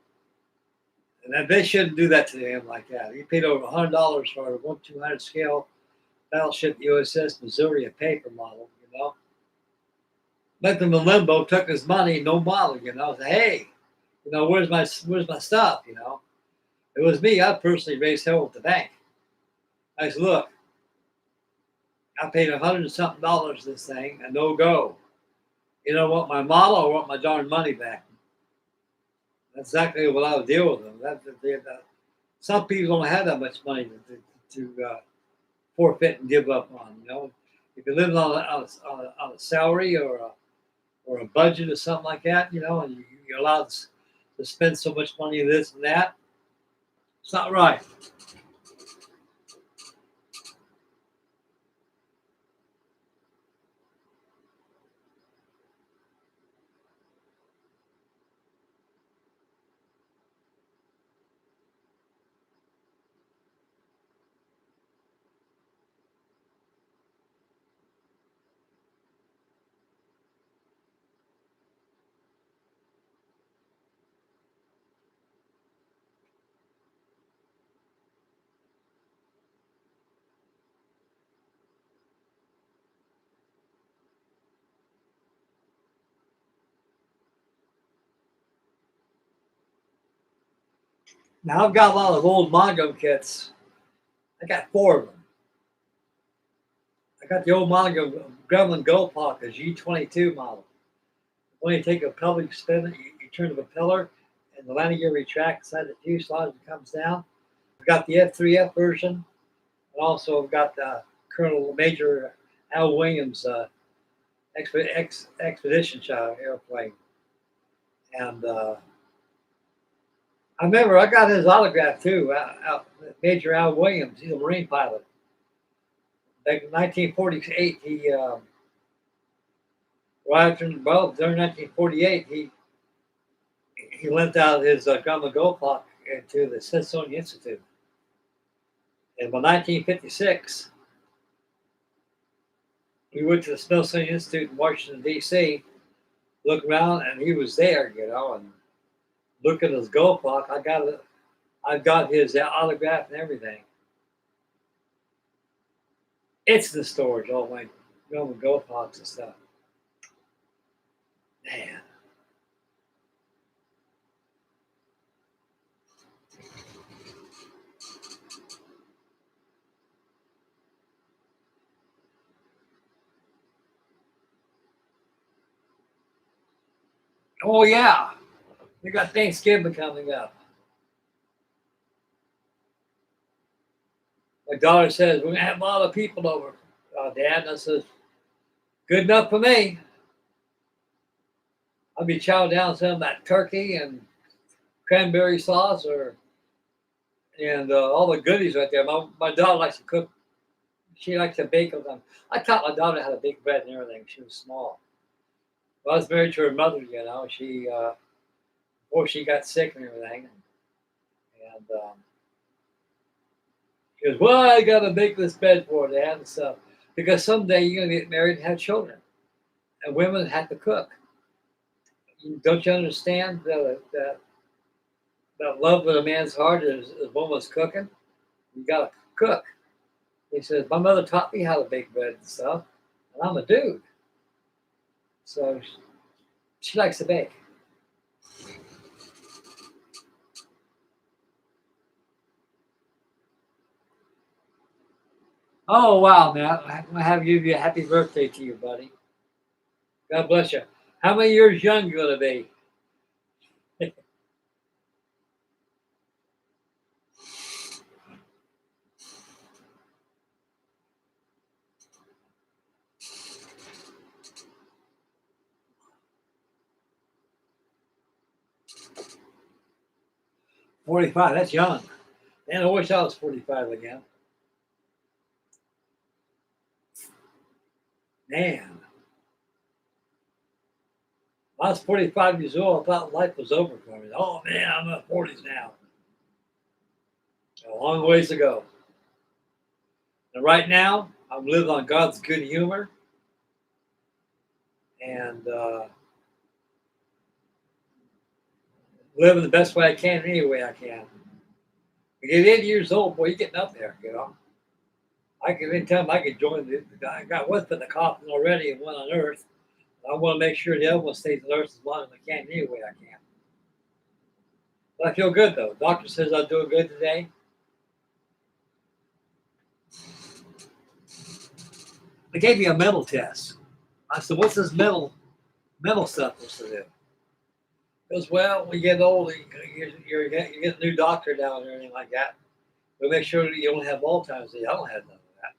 And they shouldn't do that to him like that. He paid over $100 for a 1/200 scale Battleship USS Missouri, a paper model, Left him in limbo, took his money, no model, Said, hey, where's my stuff, It was me. I personally raised hell with the bank. I said, look, I paid $100 and something this thing, and no go. You don't want my model, I want my darn money back. That's exactly what I would deal with them. Some people don't have that much money to forfeit and give up on. If you're living on a salary or a budget or something like that, and you're allowed to spend so much money this and that, it's not right. Now I've got a lot of old Mongo kits. I got 4 of them. I got the old Mongo Gremlin Goldhawk, a G22 model. When you take a propeller, you spin it, you turn the propeller, and the landing gear retracts inside the fuselage and comes down. I've got the F3F version, and also I've got the Colonel Major Al Williams expedition airplane. And I remember I got his autograph too, Major Al Williams. He's a Marine pilot. Back in 1948, during 1948, he lent out his Gremlin Goldhawk to the Smithsonian Institute. And by 1956, we went to the Smithsonian Institute in Washington, D.C., looked around, and he was there, and look at his Goldhawk. I got his autograph and everything. It's in the storage, all my Gremlin Goldhawks and stuff. Man. Oh, yeah. We got Thanksgiving coming up. My daughter says, we're going to have a lot of people over, Dad. And I says, good enough for me. I'll be chowing down some of that turkey and cranberry sauce and all the goodies right there. My daughter likes to cook. She likes to bake them. I taught my daughter how to bake bread and everything. She was small. Well, I was married to her mother, She, before she got sick and everything. And she goes, well, I got to make this bread for her, Dad, and stuff. Because someday you're going to get married and have children. And women have to cook. Don't you understand that love with a man's heart is a woman's cooking? You got to cook. He says, my mother taught me how to bake bread and stuff, and I'm a dude. So she likes to bake. Oh, wow, man. I have to give you a happy birthday to you, buddy. God bless you. How many years young you going to be? 45, that's young. Man, I wish I was 45 again. Man. When I was 45 years old, I thought life was over for me. Oh man, I'm in my 40s now. A long ways to go. And right now, I'm living on God's good humor and living the best way I can, any way I can. You get 80 years old, boy, you're getting up there, you know. I can anytime I could join I got one in the coffin already and one on earth. I want to make sure the other one stays on earth as long as I can, any way I can. But I feel good though. Doctor says I'm doing good today. They gave me a mental test. I said, "What's this mental stuff supposed to do?" He goes, "Well, when you get old, you get a new doctor down there or anything like that. But make sure that you don't have Alzheimer's." I don't have none of that.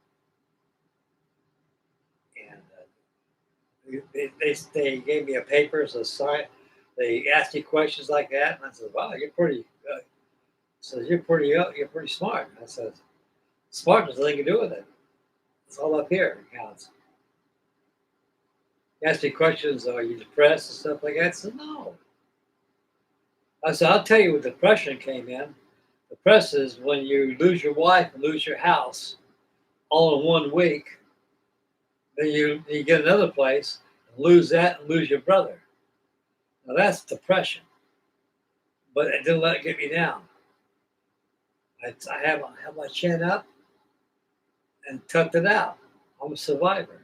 And they gave me a paper, so sorry. They asked me questions like that, and I said, "Wow, you're pretty." Says you're pretty smart. I said, "Smart has nothing to do with it. It's all up here. It counts." He asked me questions, "Are you depressed?" and stuff like that. I said, "No." I said, "I'll tell you what depression came in. Depression is when you lose your wife and lose your house all in 1 week. Then you get another place and lose that and lose your brother. Now that's depression. But it didn't let it get me down. I have my chin up and tucked it out. I'm a survivor."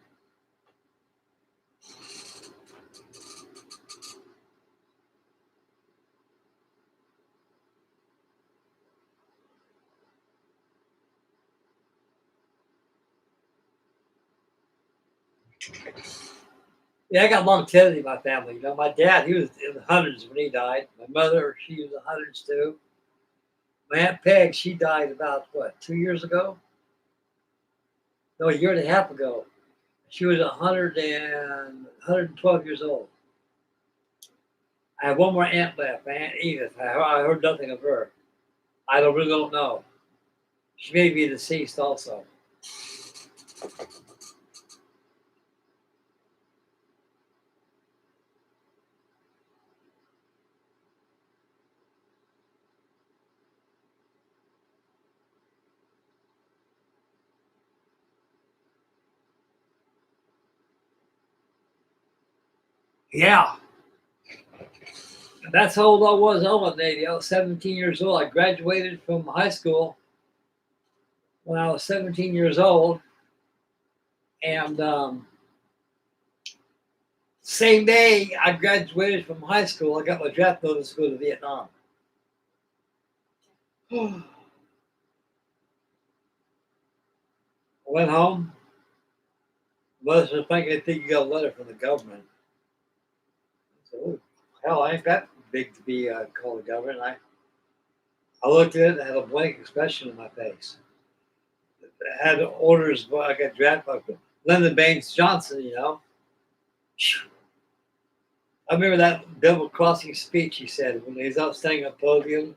Yeah, I got longevity in my family. You know, my dad, he was in the hundreds when he died. My mother, she was in the hundreds too. My Aunt Peg, she died about, what, 2 years ago? No, a year and a half ago. She was 112 years old. I have one more aunt left, my Aunt Edith. I heard nothing of her. I really don't know. She may be deceased also. Yeah. That's how old I was on the Navy. I was 17 years old. I graduated from high school when I was 17 years old. And same day I graduated from high school, I got my draft notice to go to Vietnam. I went home. Mother said, I think you got a letter from the government. I said, "Oh, hell, I ain't that big to be called the government." I looked at it and had a blank expression on my face. I had orders, but I got drafted by Lyndon Baines Johnson, you know. I remember that double crossing speech he said when he was up standing on the podium.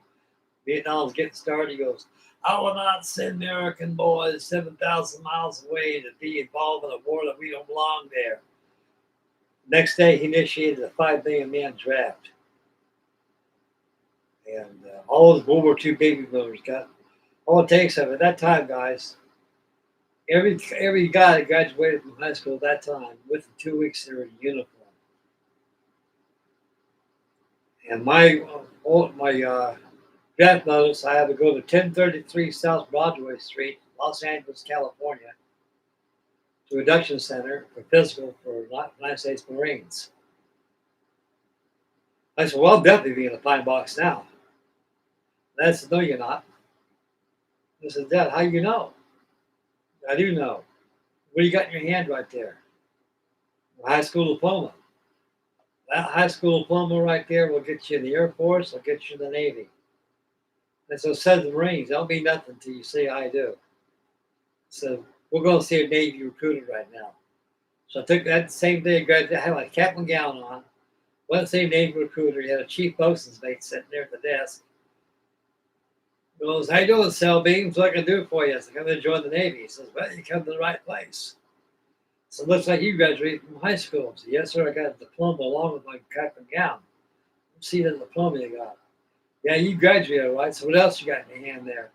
Vietnam's getting started. He goes, "I will not send American boys 7,000 miles away to be involved in a war that we don't belong there." Next day, he initiated a 5 million man draft. And all those World War II baby boomers got all it takes of it. At that time, guys, every guy that graduated from high school at that time, within 2 weeks, they were in uniform. And my draft notice, I had to go to 1033 South Broadway Street, Los Angeles, California, to a induction center for physical for United States Marines. I said, "Well, I'll definitely be in the pine box now." Dad said, "No, you're not." I said, "Dad, how you know?" "I do know. What do you got in your hand right there?" "A high school diploma." "That high school diploma right there will get you in the Air Force, will get you in the Navy." And so said the Marines, "Don't mean nothing till you say I do." So we're going to see a Navy recruiter right now. So I took that same day, I had my cap and gown on. Went to see a Navy recruiter. He had a chief bosun's mate sitting there at the desk. He goes, "How you doing, Cell Beams? What I can do for you?" I said, "Come to join the Navy." He says, "Well, you come to the right place." So it looks like you graduated from high school. I said, "Yes, sir. I got a diploma along with my cap and gown." See the diploma you got. Yeah, you graduated, right? So what else you got in your hand there?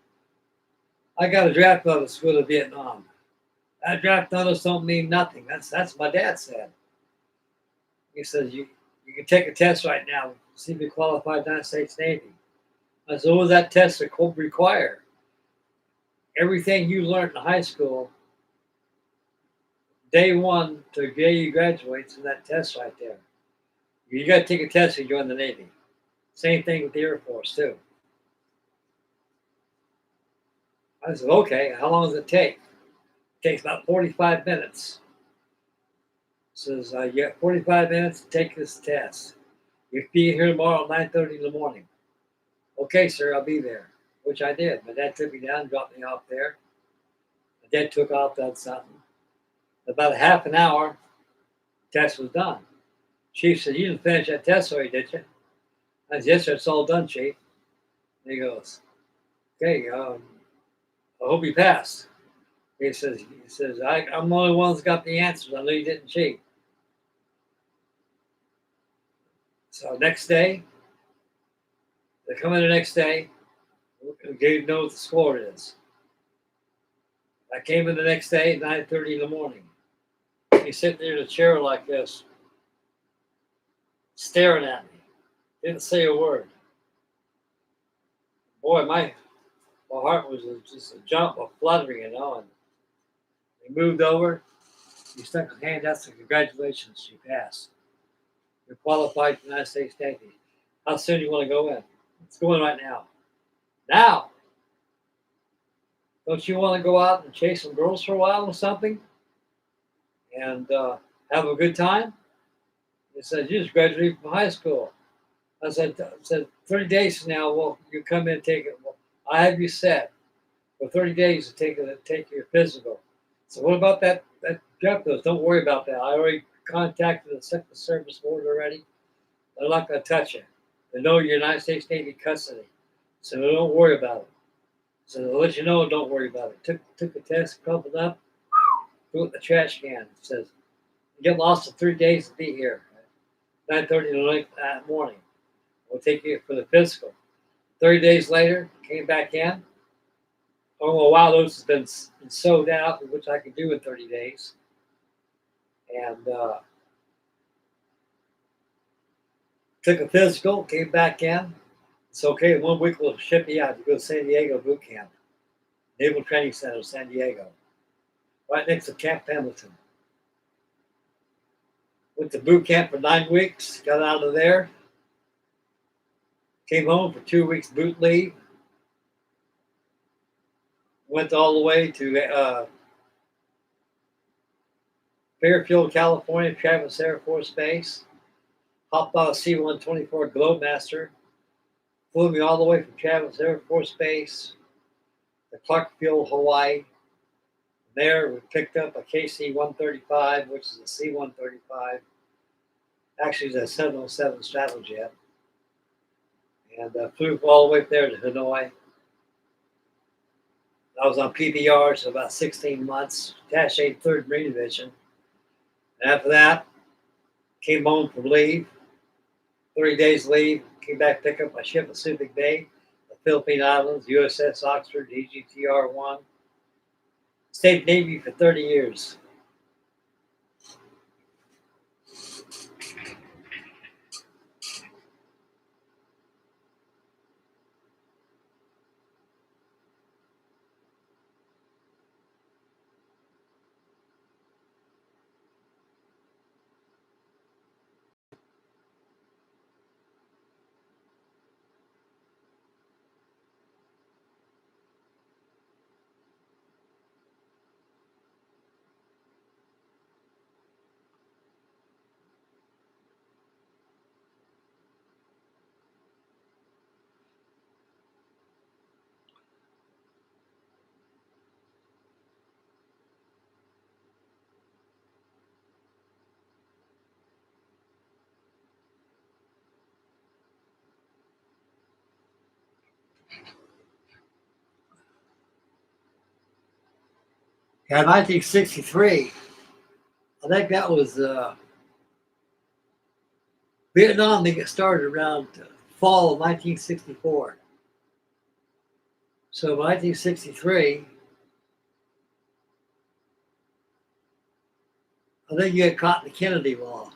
I got a draft notice to go to Vietnam. That draft notice don't mean nothing. That's what my dad said. He says you can take a test right now, see if you qualify United States Navy. I said, what was that test require? Everything you learned in high school, day one to the day you graduate, in that test right there. You got to take a test to join the Navy. Same thing with the Air Force too. I said, okay, how long does it take? It takes about 45 minutes. Says, you got 45 minutes to take this test. You'll be here tomorrow at 9:30 in the morning. Okay, sir, I'll be there, which I did. My dad took me down, dropped me off there. My dad took off, done something. About a half an hour, test was done. Chief said, you didn't finish that test already, did you? I said, yes, sir, it's all done, Chief. And he goes, okay, I hope you passed. He says, I'm the only one that's got the answers. I know you didn't cheat. So next day, they come in the next day, you know what the score is. I came in the next day at 9:30 in the morning. He's sitting there in a chair like this, staring at me. Didn't say a word. Boy, my heart was just a jump of fluttering, you know. And he moved over. He stuck his hand out, said, congratulations, you passed. You're qualified for the United States Navy. How soon do you want to go in? Let's go in right now. Now! Don't you want to go out and chase some girls for a while or something? And have a good time? He said, you just graduated from high school. I said 30 days from now, well, you come in and take it. Well, I have you set for 30 days to take your physical. So what about that drug dose? Don't worry about that. I already contacted the Secret Service Board already. They're not going to touch you. They know you're United States Navy custody. So don't worry about it. So they'll let you know, don't worry about it. Took the test, crumpled up, threw it in the trash can. It says, you get lost for 3 days to be here. 9:30 in the morning. We'll take you for the physical. 30 days later, came back in. Oh, well, wow, those has been sewed out, which I could do in 30 days. And took a physical, came back in. It's okay, in 1 week we'll ship you out. You go to San Diego boot camp, Naval Training Center, San Diego, right next to Camp Pendleton. Went to boot camp for 9 weeks, got out of there, came home for 2 weeks boot leave, went all the way to Fairfield, California, Travis Air Force Base, hopped on a C-124 Globemaster, flew me all the way from Travis Air Force Base to Clarkfield, Hawaii. There, we picked up a KC-135, which is a C-135. Actually, it's a 707 Stratojet. And flew all the way up there to Hanoi. I was on PBRs for about 16 months, attached 3rd Marine Division. And after that, came home from leave, 30 days leave, came back, pick up my ship at Pacific Bay, the Philippine Islands, USS Oxford, DGTR-1. Stayed Navy for 30 years. Yeah, 1963. I think that was Vietnam. They get started around fall of 1964. So 1963, I think you get caught in the Kennedy law.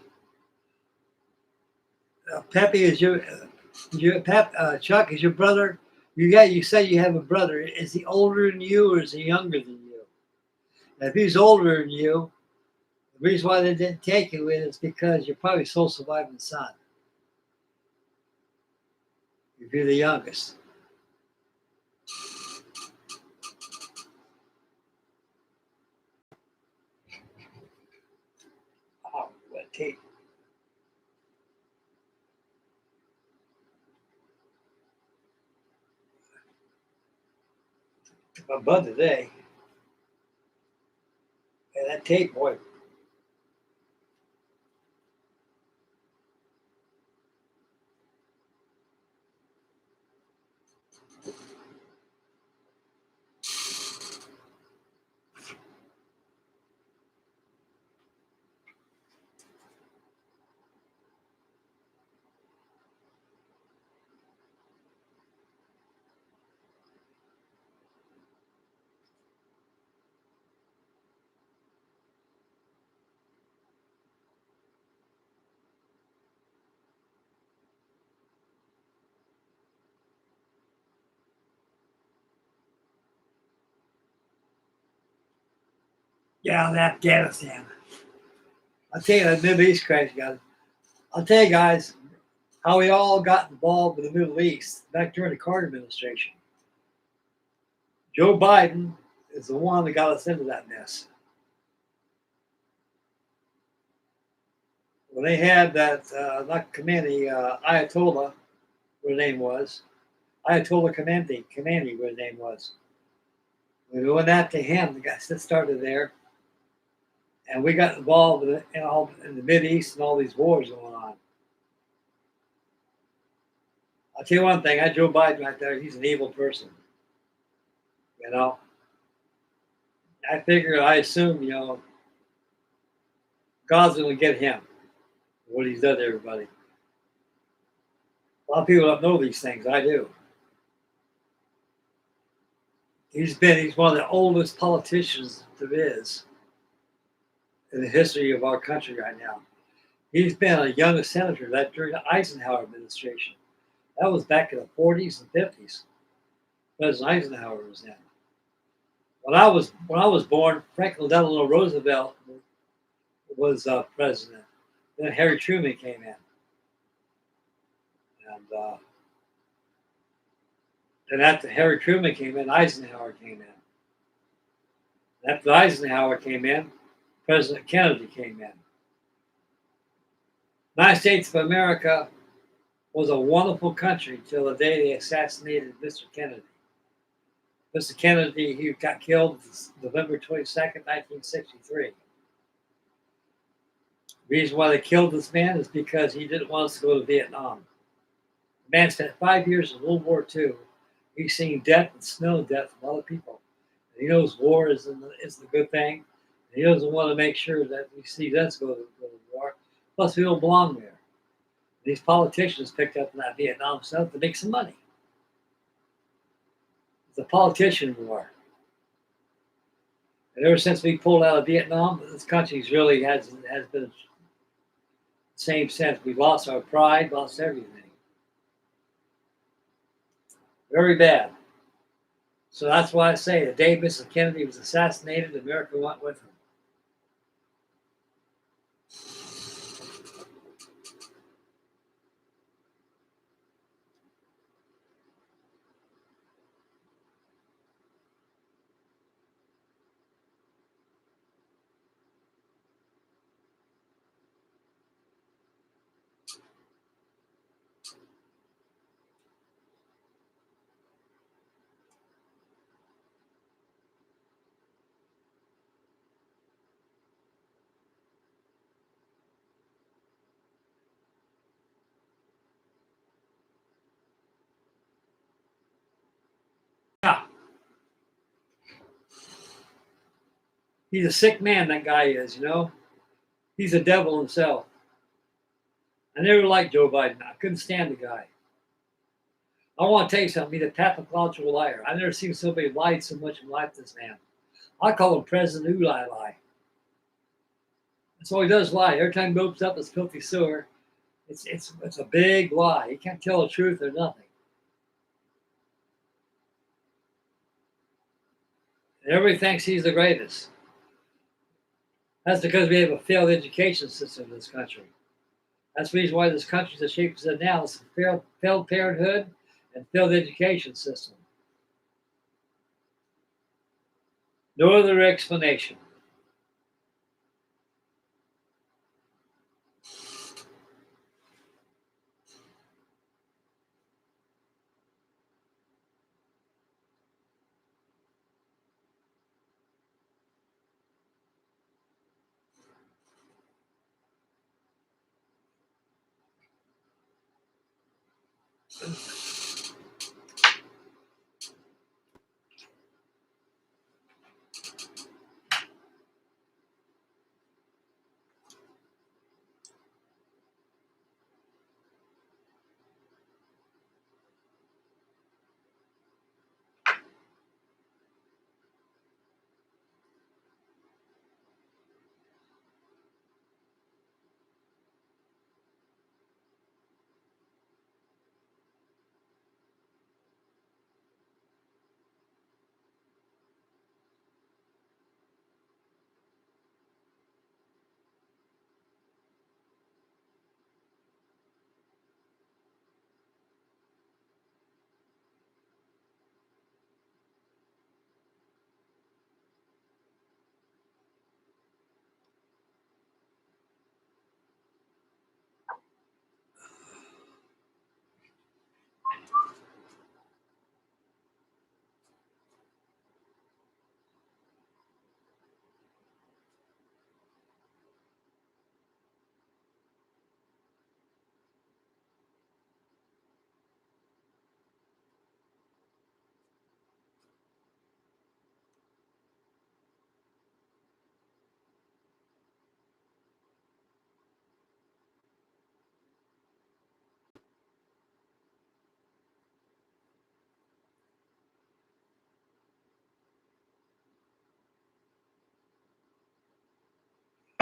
Pepe is Chuck is your brother. You say you have a brother. Is he older than you or is he younger than you? And if he's older than you, the reason why they didn't take you in is because you're probably sole surviving son. If you're the youngest. Oh, what tape? Took my bud today. And that tape, boy. Yeah, in Afghanistan. I'll tell you that Middle East crisis, guys. I'll tell you guys how we all got involved with the Middle East back during the Carter administration. Joe Biden is the one that got us into that mess. When they had that, not Khamenei, Ayatollah, what his name was, Ayatollah Khamenei, what his name was. We went after him, the guys that started there, and we got involved in the Mid East and all these wars going on. I'll tell you one thing, that Joe Biden right there, he's an evil person. You know, I assume, God's going to get him, what he's done to everybody. A lot of people don't know these things. I do. He's one of the oldest politicians there is in the history of our country right now. He's been a young senator that during the Eisenhower administration. That was back in the 40s and 50s. President Eisenhower was in. When I was born, Franklin Delano Roosevelt was president. Then Harry Truman came in, and then after Harry Truman came in, Eisenhower came in. After Eisenhower came in, President Kennedy came in. The United States of America was a wonderful country till the day they assassinated Mr. Kennedy. Mr. Kennedy, he got killed November 22nd, 1963. The reason why they killed this man is because he didn't want us to go to Vietnam. The man spent 5 years in World War II. He's seen death and smelled death from other people. And he knows war is the good thing. And he doesn't want to make sure that we see us go to war. Plus, we don't belong there. These politicians picked up that Vietnam stuff to make some money. It's a politician war. And ever since we pulled out of Vietnam, this country's really has been the same sense. We lost our pride, lost everything. Very bad. So that's why I say the day Mr. Kennedy was assassinated, America went with him. He's a sick man, that guy is, you know? He's a devil himself. I never liked Joe Biden. I couldn't stand the guy. I want to tell you something. He's a pathological liar. I've never seen somebody lie so much in life as this man. I call him President Uli Lie. That's all he does, lie. Every time he opens up his filthy sewer, it's a big lie. He can't tell the truth or nothing. And everybody thinks he's the greatest. That's because we have a failed education system in this country. That's the reason why this country is the shape it's in now. It's a failed parenthood and failed education system. No other explanation.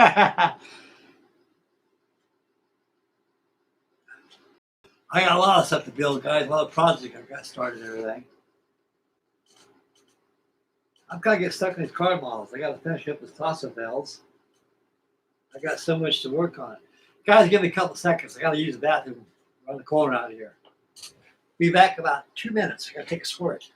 I got a lot of stuff to build, guys. A lot of projects I've got started and everything. I've got to get stuck in these car models. I got to finish up this Crostafels. I got so much to work on. Guys, give me a couple seconds. I got to use the bathroom around the corner out here. Be back in about 2 minutes. I got to take a squirt.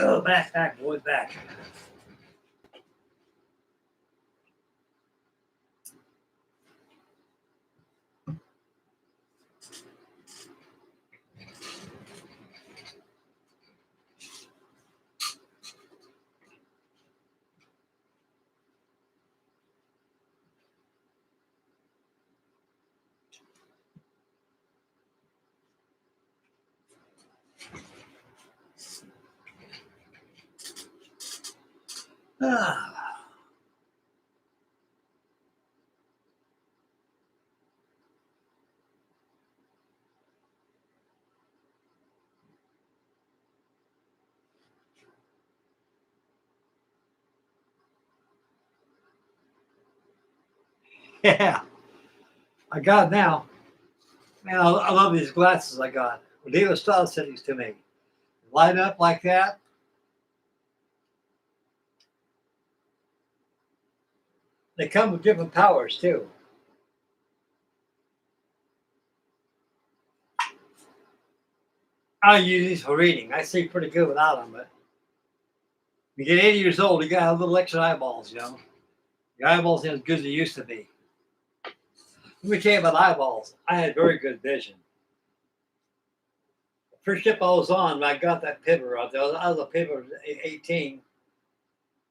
Oh, back, boys, back. Ah, yeah, I got it now. Man, I love these glasses I got. Well, David Stahl sent these to me. Light up like that. They come with different powers too. I use these for reading. I see pretty good without them, but you get 80 years old, you got a little extra eyeballs, you know. Your eyeballs ain't as good as they used to be. Let me tell you about eyeballs. I had very good vision. The first ship I was on, when I got that pivot out there, I was a pivot 18.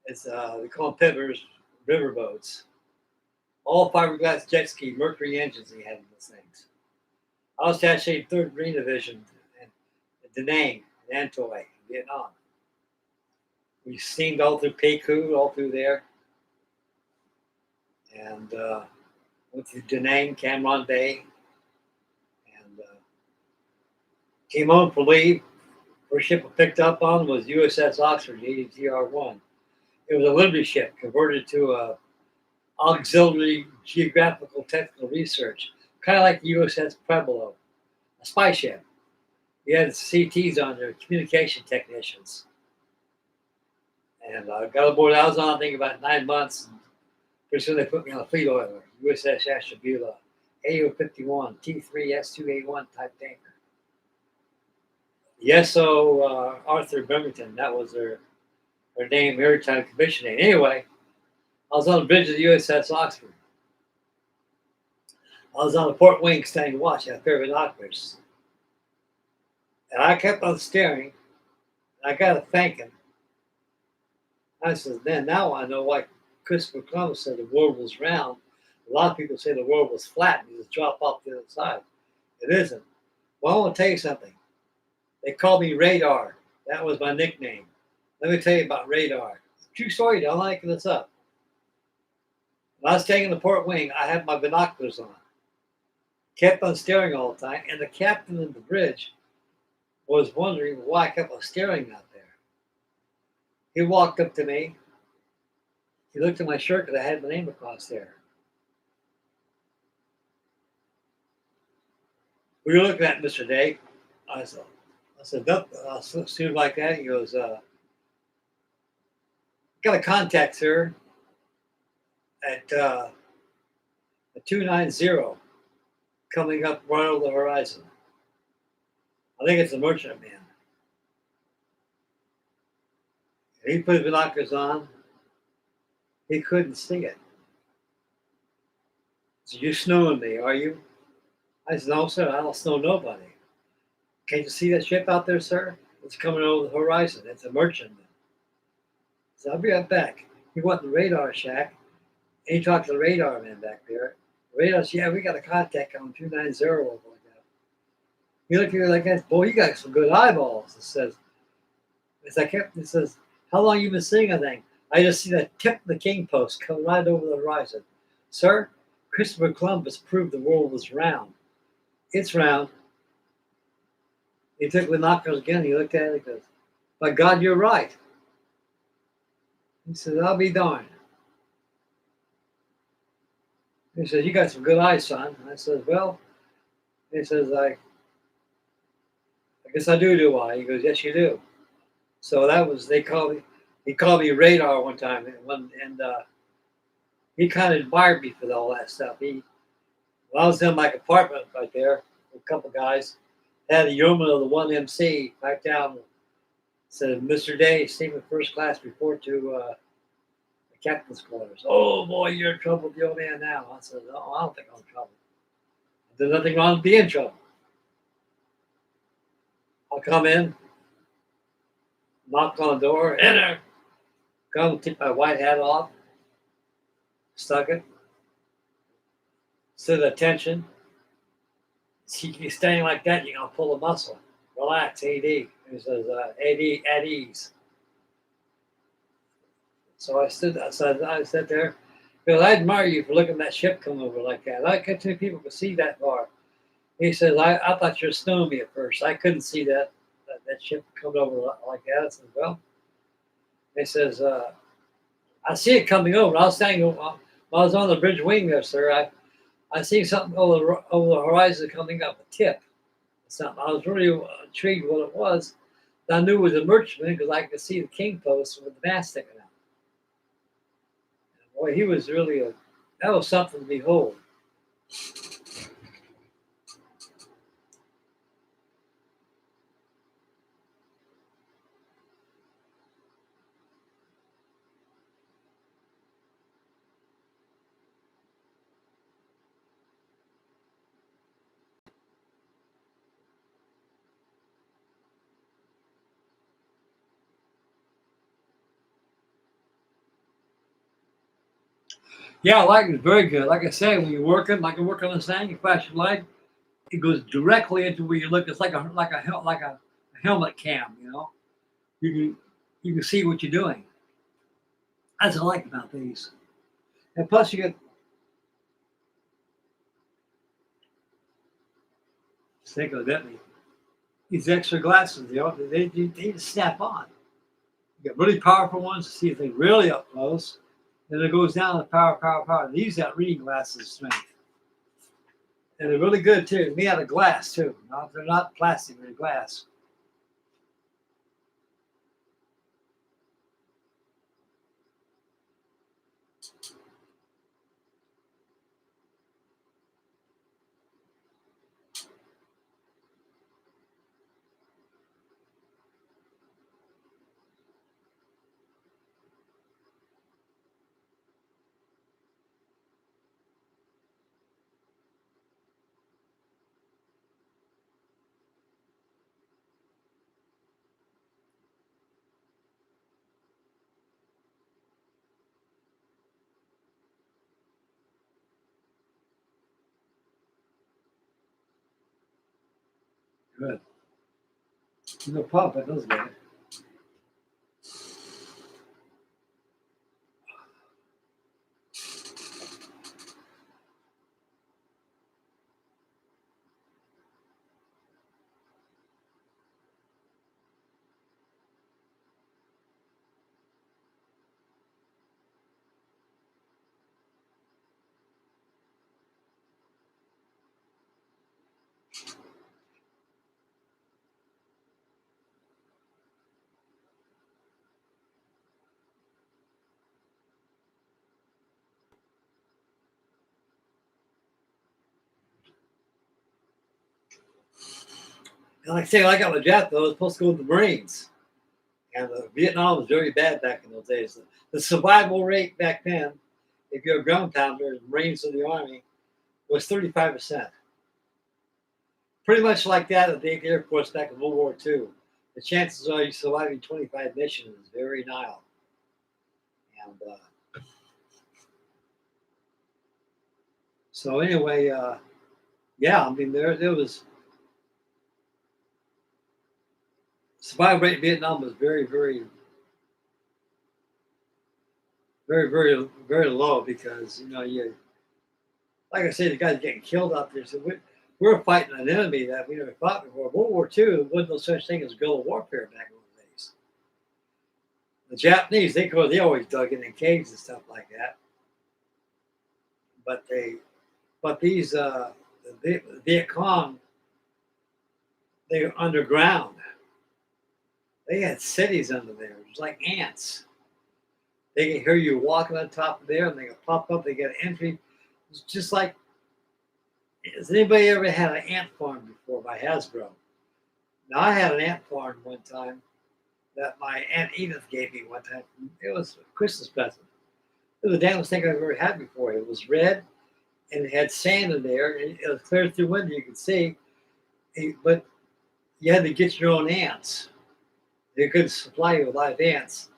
It's they call them pivots, river boats. All fiberglass jet ski, Mercury engines they had in those things. I was actually third Marine Division in Da Nang, in Antoy, Vietnam. We steamed all through Peiku, all through there, and went to Da Nang, Cam Ranh Bay, and came home for leave. First ship I picked up on was USS Oxford, ADTR-1. It was a Liberty ship converted to a auxiliary geographical technical research, kind of like the USS Pueblo, a spy ship. We had CTs on there, communication technicians. And I got aboard. I was on, I think, about 9 months. And pretty soon they put me on a fleet oiler, USS Ashtabula, AO-51, T3S2A1 type tanker. The SO Arthur Bremerton, that was their name, maritime commission name. Anyway, I was on the bridge of the USS Oxford. I was on the port wing standing watch at a pair of binoculars. And I kept on staring. And I got to thinking. I said, then now I know why Christopher Columbus said the world was round. A lot of people say the world was flat and just drop off the other side. It isn't. Well, I want to tell you something. They called me Radar. That was my nickname. Let me tell you about Radar. True story, don't like this up. When I was taking the port wing, I had my binoculars on. Kept on staring all the time, and the captain of the bridge was wondering why I kept on staring out there. He walked up to me. He looked at my shirt because I had my name across there. What are you looking at, Mr. Day? I said, nothing like that. He goes, got a contact, sir, at a 290 coming up right over the horizon. I think it's a merchantman. He put his binoculars on. He couldn't see it. So you snowing me, are you? I said, no, sir, I don't snow nobody. Can't you see that ship out there, sir? It's coming over the horizon. It's a merchantman. So I'll be right back. He went in the radar shack, and he talked to the radar man back there. The radar said, yeah, we got a contact on 290 over like that. He looked at me like that. Boy, you got some good eyeballs. It says, how long you been seeing a thing? I just see the tip of the king post come right over the horizon. Sir, Christopher Columbus proved the world was round. It's round. He took the binoculars again. He looked at it and goes, by God, you're right. He says, I'll be darned. He says, you got some good eyes, son. I says, well, he says, I guess I do I? He goes, yes, you do. So that was, he called me Radar one time. And he kind of admired me for all that stuff. When I was in my compartment right there, with a couple guys, had a yeoman of the 1MC back down, said, Mr. Day, Stephen First Class, report to the captain's quarters. Oh, boy, you're in trouble with the old man now. I said, oh, I don't think I'm in trouble. There's nothing wrong with being in trouble. I'll come in, knock on the door, enter. Come, take my white hat off, stuck it, stood at attention. See, you standing like that, you're going to pull a muscle. Relax, AD. He says, AD, at ease. So I sat there, because I admire you for looking at that ship come over like that. I could too people could see that far. He says, I thought you were snowing me at first. I couldn't see that ship coming over like that. I said, well, he says, I see it coming over. I was standing while I was on the bridge wing there, sir. I see something over the horizon coming up, a tip. Something. I was really intrigued what it was. I knew it was a merchantman because I could see the king post with the mast sticking out. And boy, he was really that was something to behold. Yeah, lighting is very good. Like I say, when you're working, like I work on this thing, you flash your light, it goes directly into where you look. It's like a helmet cam, you know. You can you can see what you're doing. That's what I like about these. And plus, you get think of that. These extra glasses, you know, they just snap on. You get really powerful ones to see things really up close. Then it goes down to power. These got reading glasses strength. And they're really good too. Made out of glass too. No, they're not plastic, they're glass. Good. No pump, that does good. And like I say, like I got my jet though, I was supposed to go to the Marines. And Vietnam was very bad back in those days. The survival rate back then, if you're a ground pounder, the Marines in the Army, was 35%. Pretty much like that at the Air Force back in World War II. The chances are you surviving 25 missions is very nigh. And so anyway, yeah, I mean there was survival rate in Vietnam was very low because you know you like I said the guys getting killed out there. So we're fighting an enemy that we never fought before. World War II there wasn't no such thing as guerrilla warfare back in those days. The Japanese they always dug in caves and stuff like that. But these the Viet Cong they were underground. They had cities under there. It was like ants. They can hear you walking on top of there, and they can pop up. They get entry. It's just like. Has anybody ever had an ant farm before by Hasbro? Now I had an ant farm one time that my Aunt Edith gave me one time. It was a Christmas present. It was the damnest thing I've ever had before. It was red, and it had sand in there. And it was clear through the window, you could see. But you had to get your own ants. They couldn't supply you with live ants.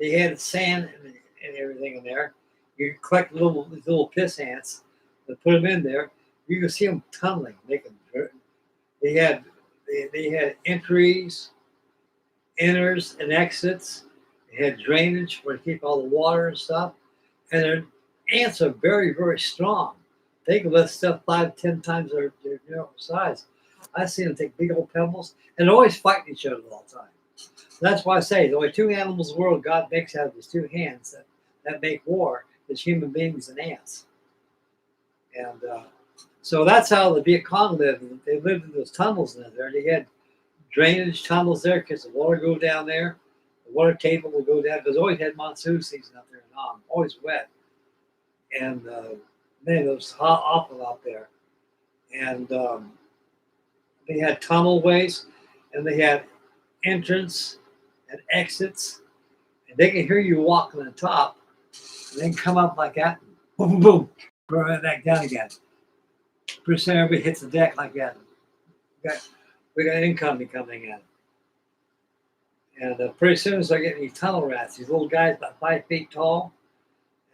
They had sand and everything in there. You could collect these little piss ants and put them in there. You could see them tunneling, making. They had entries, enters, and exits. They had drainage where to keep all the water and stuff. And their ants are very, very strong. They can lift stuff 5 to 10 times their size. I've seen them take big old pebbles, and they're always fighting each other all the time. That's why I say the only two animals in the world God makes out of his two hands that make war is human beings and ants. And so that's how the Viet Cong lived. They lived in those tunnels in there. They had drainage tunnels there because the water go down there. The water table will go down because always had monsoon season up there in Nam, always wet. And man, it was awful out there. And they had tunnel ways, and they had entrance and exits, and they can hear you walking on the top, and then come up like that, boom, boom, boom, go right back down again. Pretty soon everybody hits the deck like that. We got incoming coming in. And pretty soon as I get these tunnel rats, these little guys about 5 feet tall,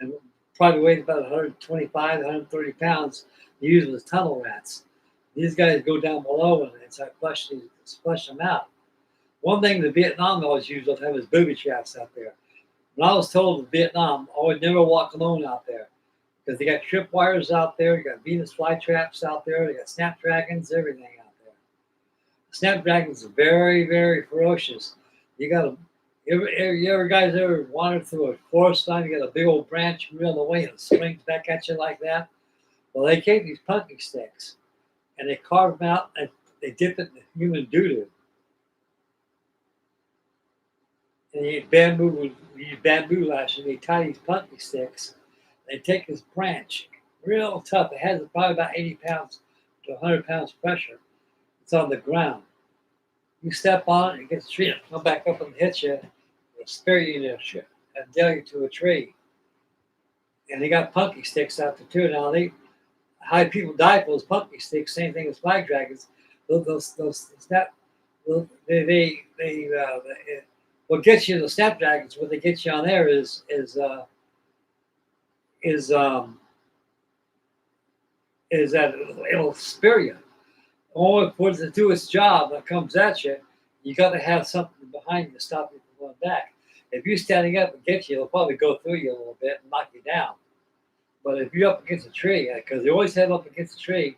and probably weighed about 125, 130 pounds, used as tunnel rats. These guys go down below and start flush them out. One thing the Vietnam always used all the time is booby traps out there. When I was told in Vietnam, I would never walk alone out there because they got tripwires out there, you got Venus flytraps out there, they got snapdragons, everything out there. Snapdragons are very, very ferocious. You got to, you ever guys ever wandered through a forest line? You got a big old branch in the middle of the way and it swings back at you like that. Well, they take these pumpkin sticks and they carve them out and they dip it in human doo-doo. And you use bamboo lash and they tie these pumpkin sticks. They take this branch, real tough. It has probably about 80 pounds to 100 pounds pressure. It's on the ground. You step on it, it gets a tree, it'll come back up and hit you. It'll spear you in and nail you to a tree. And they got pumpkin sticks out there too. Now how people die for those pumpkin sticks, same thing as flag dragons. What gets you the snapdragons, what they get you on there is that it'll spear you. Only for it to do its job that comes at you, you got to have something behind you to stop you from going back. If you're standing up and get you, it'll probably go through you a little bit and knock you down. But if you're up against a tree, because they always have up against a tree,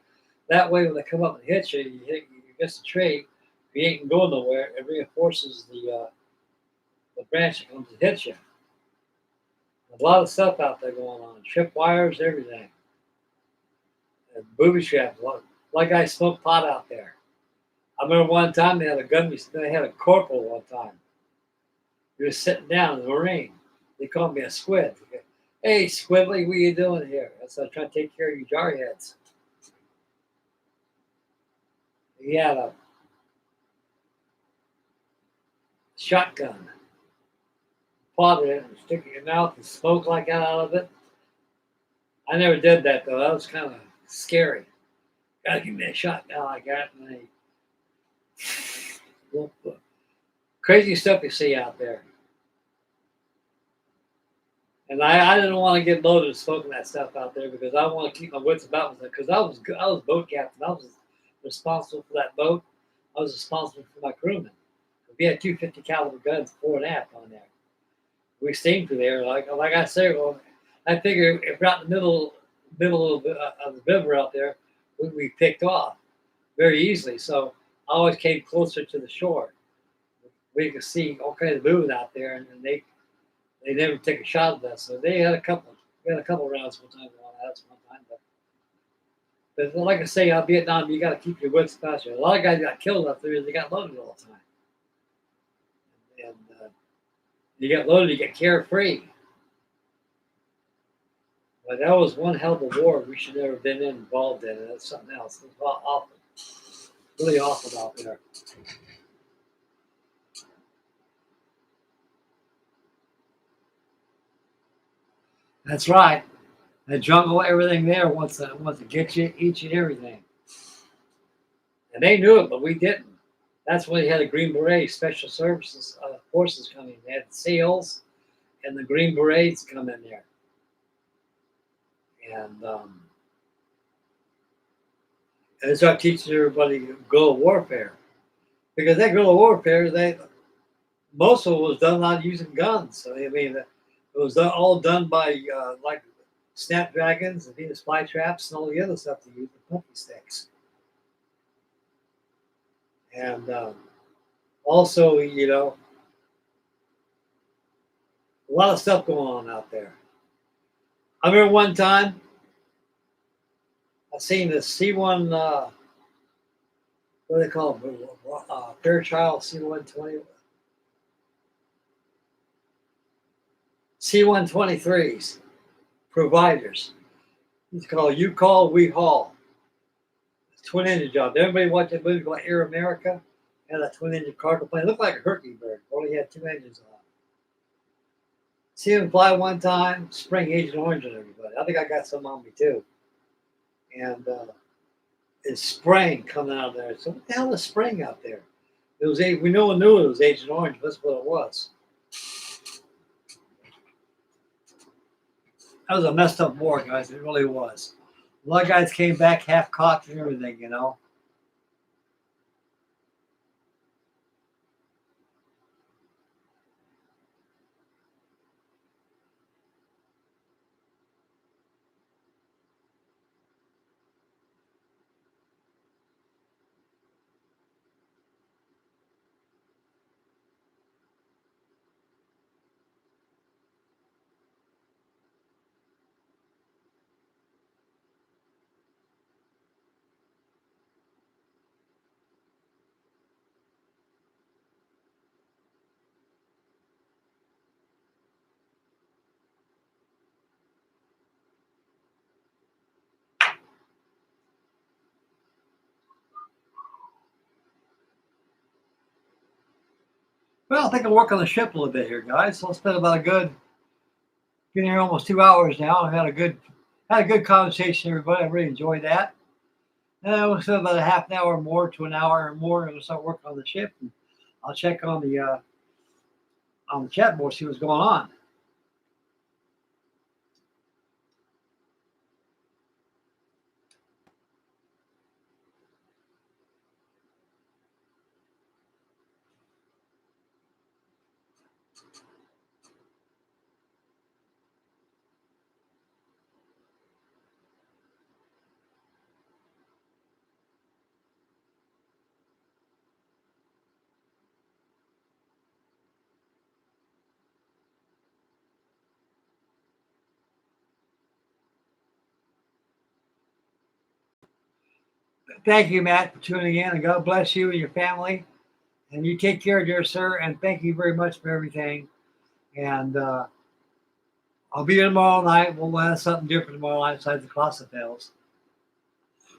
that way when they come up and hit you, you miss the tree, you ain't going nowhere. It reinforces the branch that comes to hit you. A lot of stuff out there going on. Trip wires, everything. And booby traps. Like I smoked pot out there. I remember one time they had a gunman, they had a corporal one time. He was sitting down in the rain. They called me a squid. Hey, Squidly, what are you doing here? I said, I'm trying to take care of you jarheads. He had a shotgun. Pot it and stick it in your mouth and smoke like that out of it. I never did that, though. That was kind of scary. Gotta give me a shot now like that. And crazy stuff you see out there. And I didn't want to get loaded smoking that stuff out there because I want to keep my wits about me. Because I was boat captain. I was responsible for that boat. I was responsible for my crewmen. We had 250 caliber guns, 4.5 on there. We steamed through there, like I say. Well, I figure if we're out in the middle of the river out there, we picked off very easily. So I always came closer to the shore. We could see all kinds of movement out there, and they never take a shot at us. So they had a couple. We had a couple rounds one time on us one time. But like I say, out in Vietnam, you got to keep your wits about you. A lot of guys got killed out there. They got loaded all the time. And you get loaded, you get carefree. But that was one hell of a war we should never have been involved in. That's something else. It was awful. Really awful out there. That's right. The jungle, everything there wants to get you, eat you, everything. And they knew it, but we didn't. That's when they had the Green Beret Special Services forces coming. They had the SEALs and the Green Berets come in there. And they start teaching everybody guerrilla warfare. Because that guerrilla warfare, Most of it was done not using guns. So, I mean, it was all done by like snapdragons and Venus flytraps and all the other stuff they use with pumpkin sticks. And also, a lot of stuff going on out there. I remember one time I seen the C1, what do they call it? Fairchild C120, C123s, providers. It's called You Call, We Haul. It's twin engine job. Everybody watched that movie called Air America? Had a twin engine cargo plane. It looked like a Herky bird, only had two engines on it. See him fly one time, spring Agent Orange on everybody. I think I got some on me too. And it's spraying coming out of there. So what the hell is spraying out there? It was we knew it was Agent Orange. That's what it was. That was a messed up war, guys. It really was. A lot of guys came back half cocked and everything. Well, I think I'll work on the ship a little bit here, guys. So I'll spend about getting here almost 2 hours now. I've had a good conversation, everybody. I really enjoyed that. And we'll spend about a half an hour more to an hour or more, and we'll start working on the ship. And I'll check on the chat board, see what's going on. Thank you, Matt, for tuning in, and God bless you and your family. And you take care, dear sir. And thank you very much for everything. And I'll be here tomorrow night. We'll have something different tomorrow night besides the Crostafels.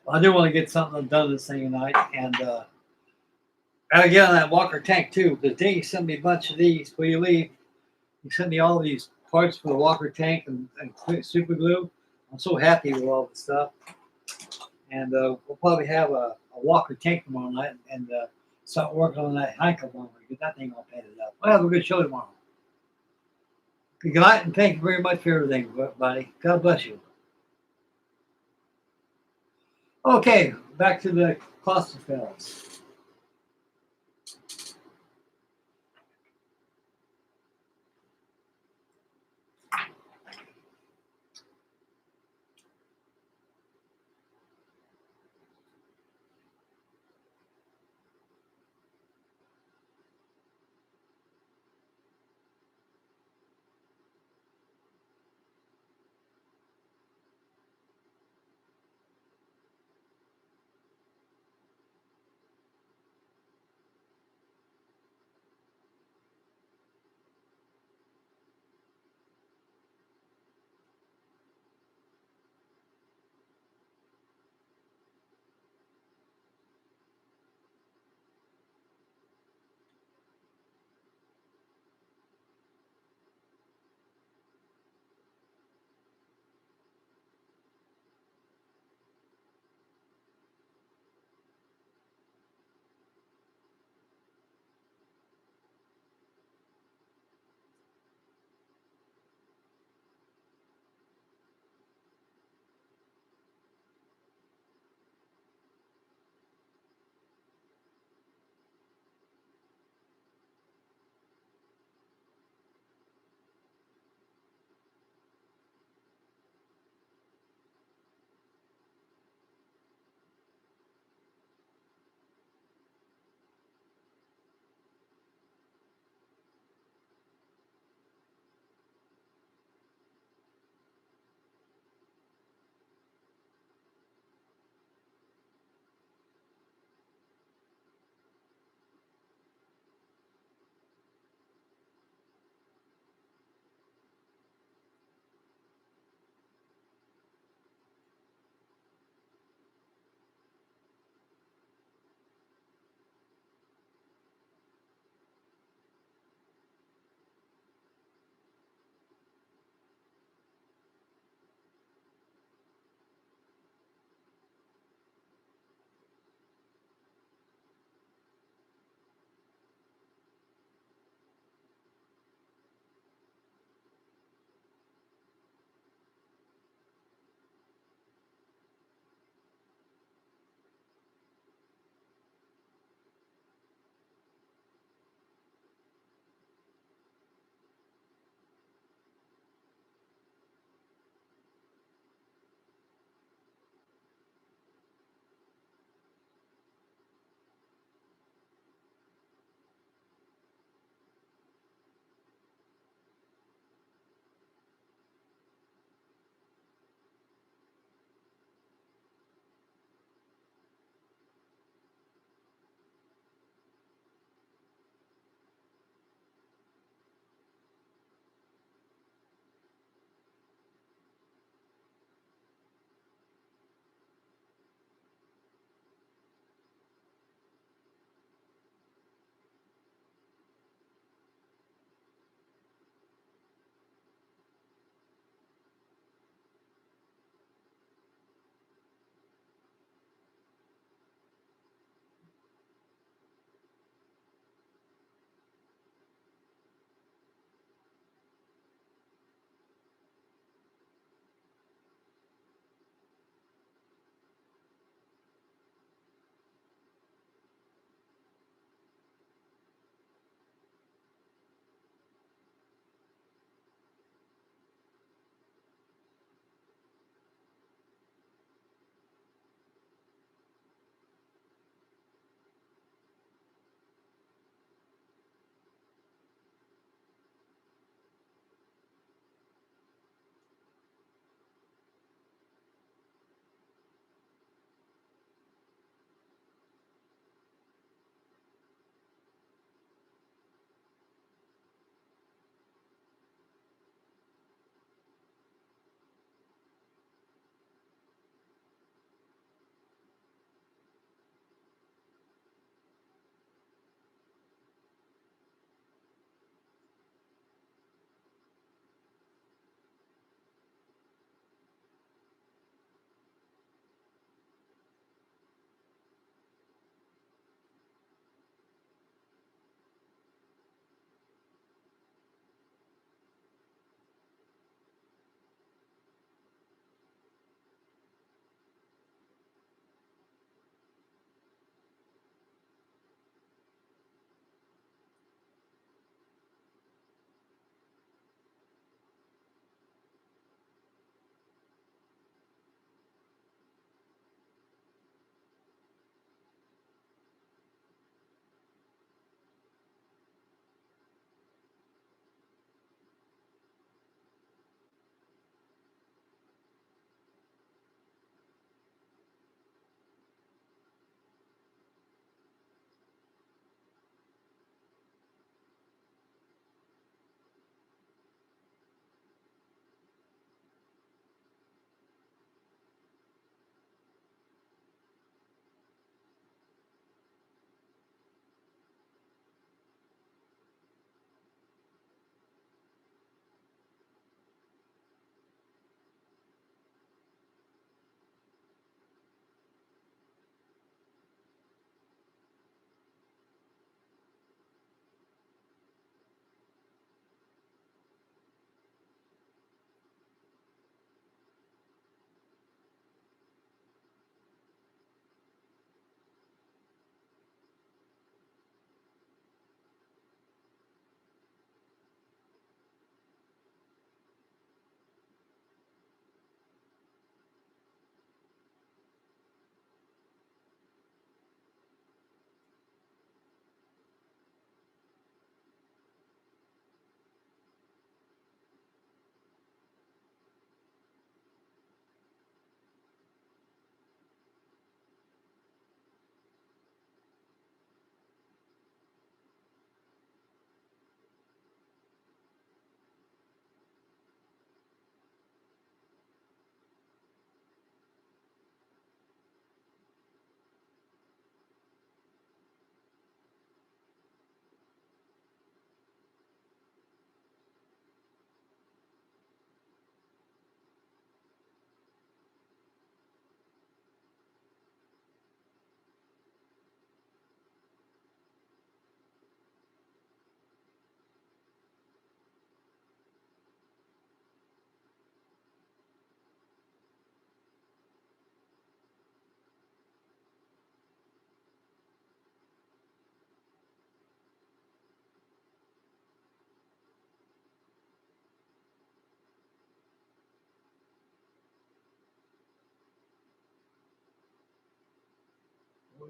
I do want to get something done this thing tonight. And I gotta get on that Walker tank too, because Dave sent me a bunch of these before you leave. He sent me all these parts for the Walker tank and super glue. I'm so happy with all the stuff. And we'll probably have a Walker tank tomorrow night and start working on that Heinkel bomber, get that thing all painted up. We'll have a good show tomorrow. Good night, and thank you very much for everything, buddy. God bless you. Okay, back to the Crostafels.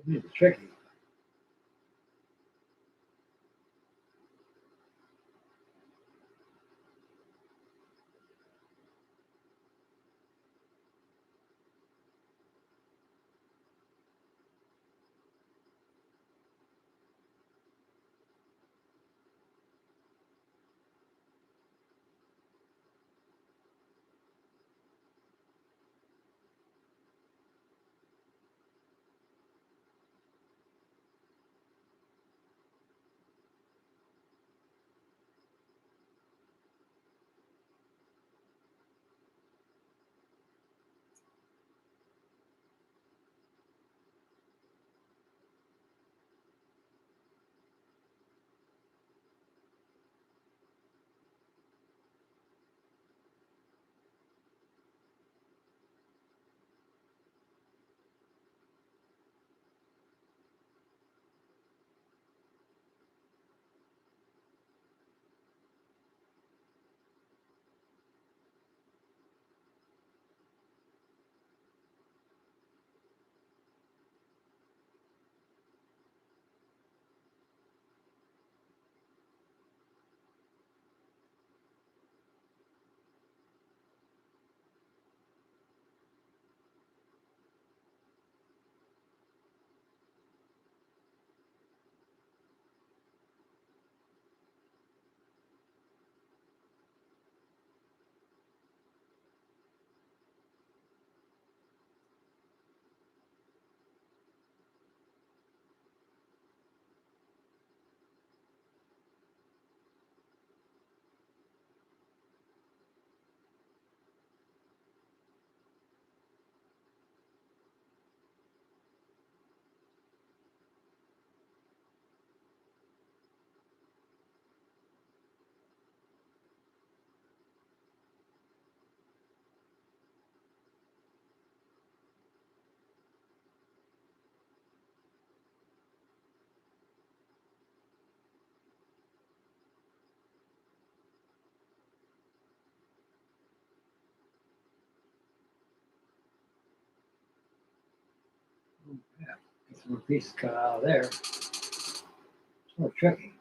It's tricky. Yeah, get some more pieces cut out of there. It's more tricky.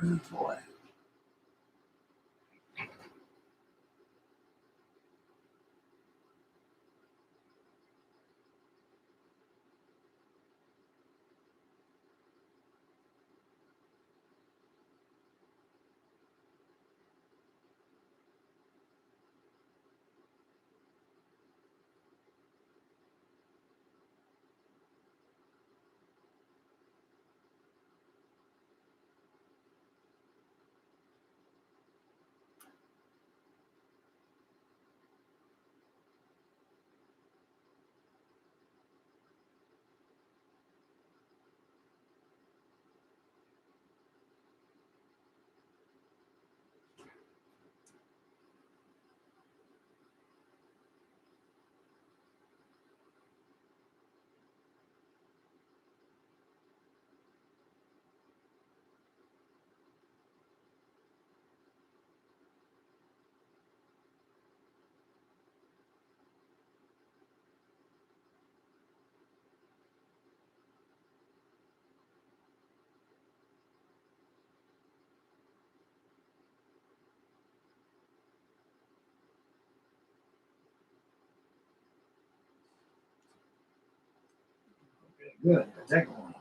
Oh, boy. Good. The second one.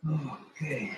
Okay.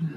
Oh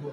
boy.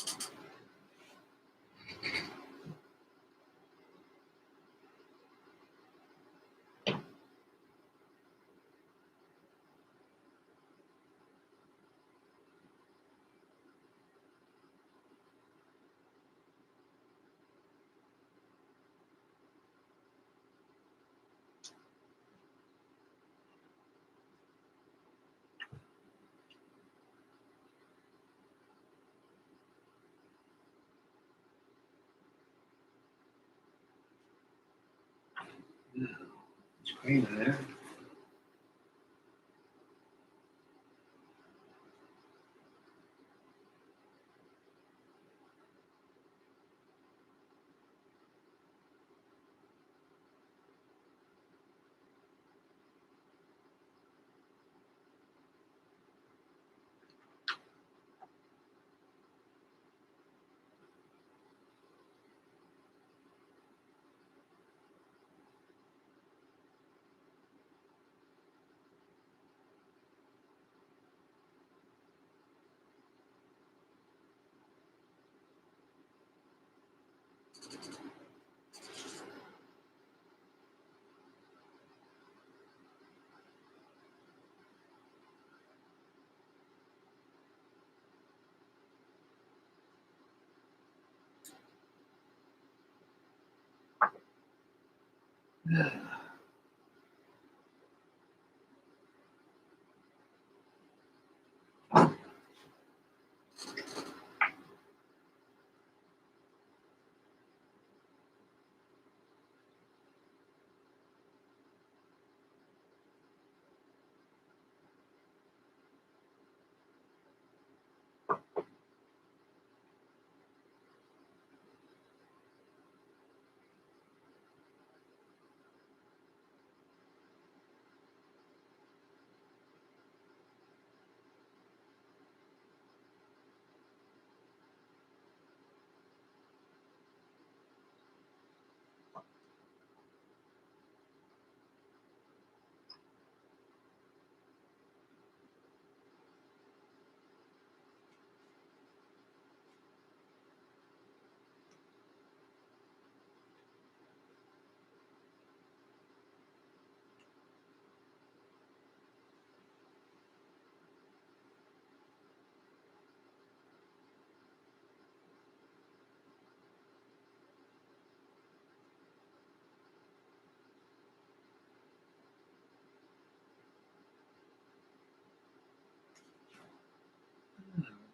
It's green in there.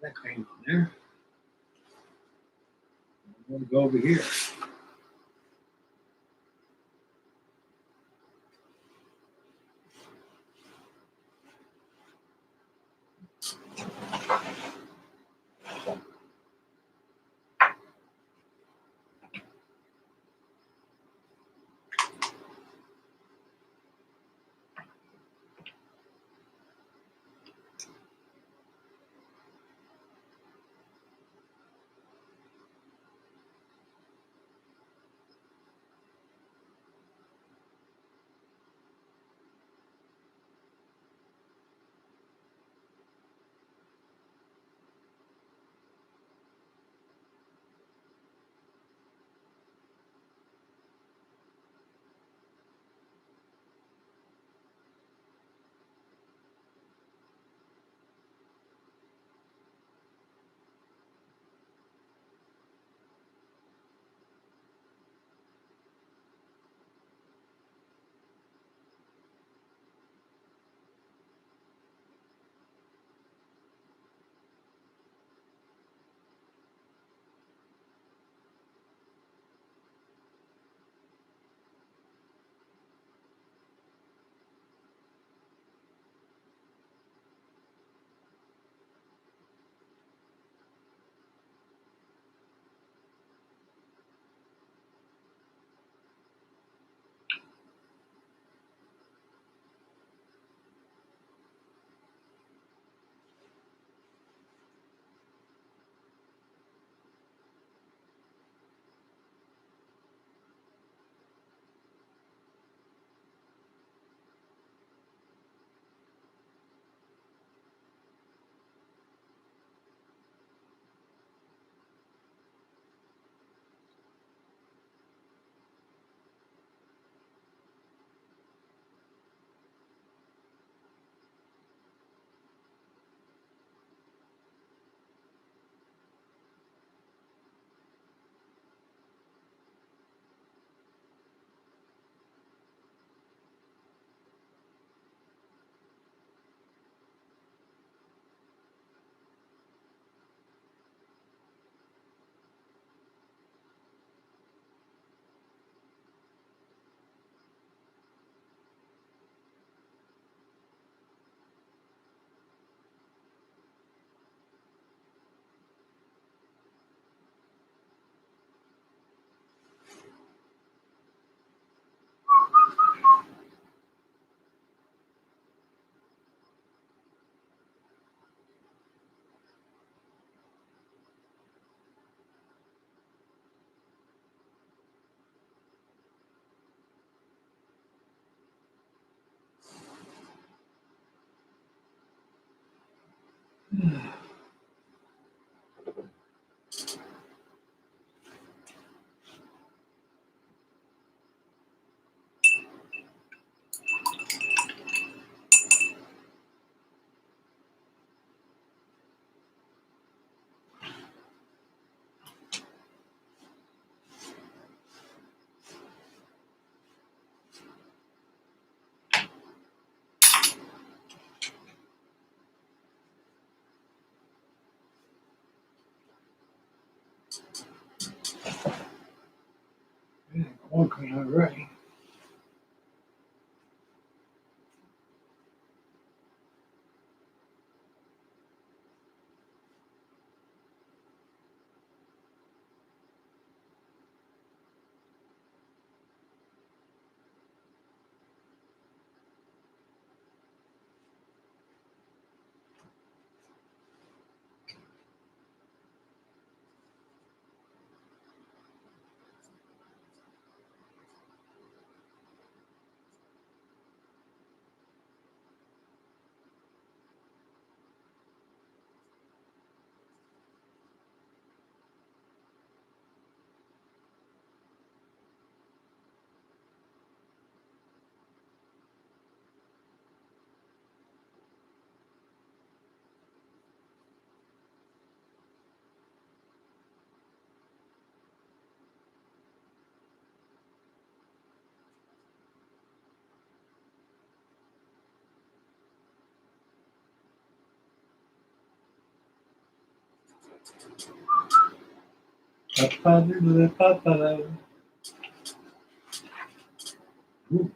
That green on there. I'm going to go over here. Yeah, corn clean already. Ooh,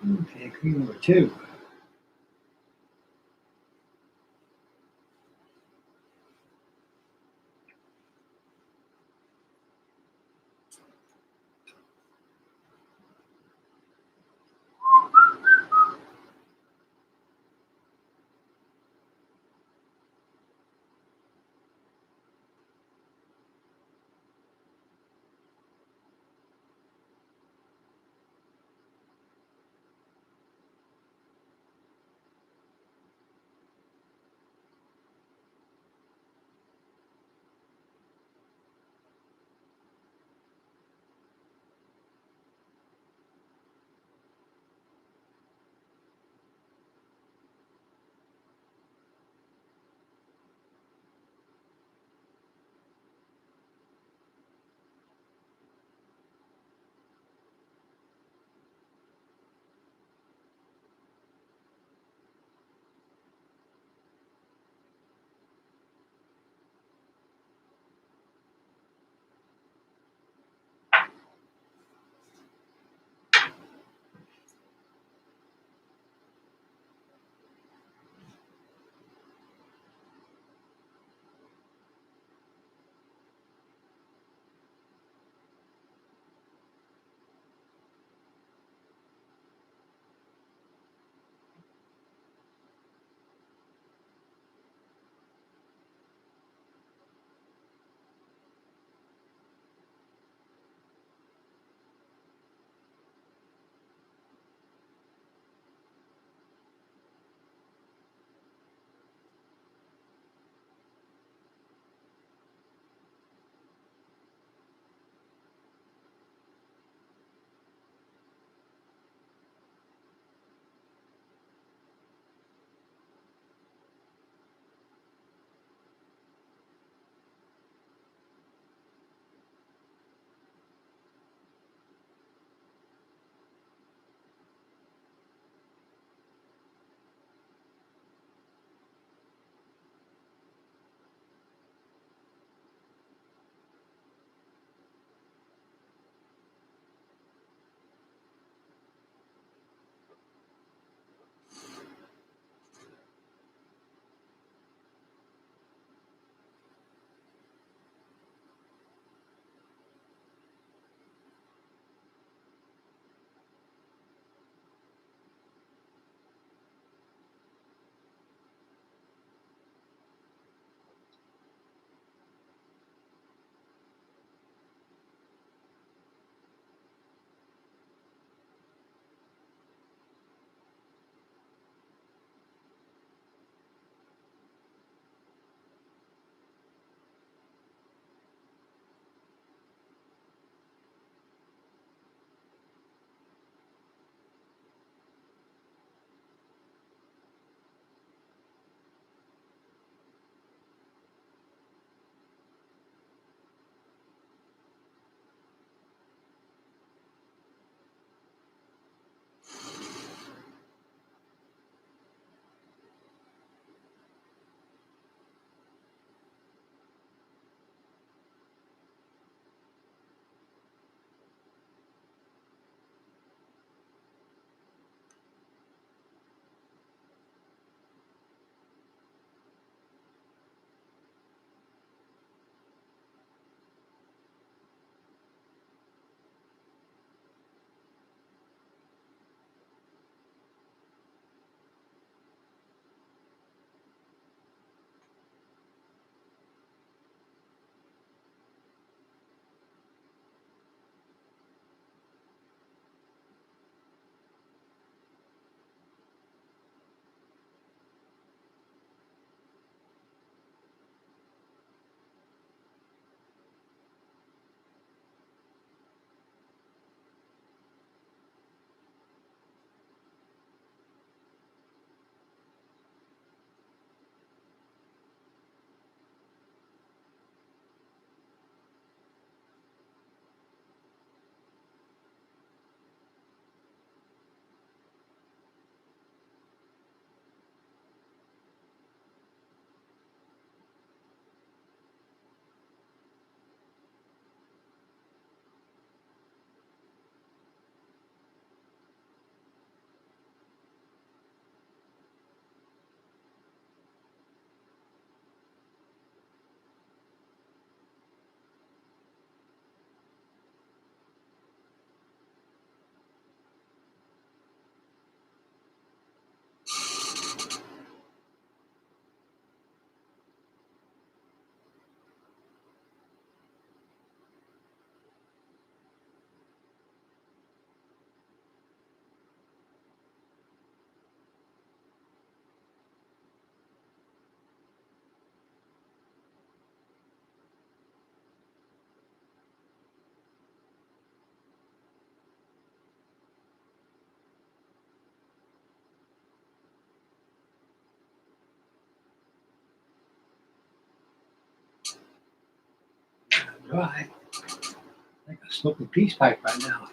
Okay, queen number 2. dry. Like a smoking peace pipe right now.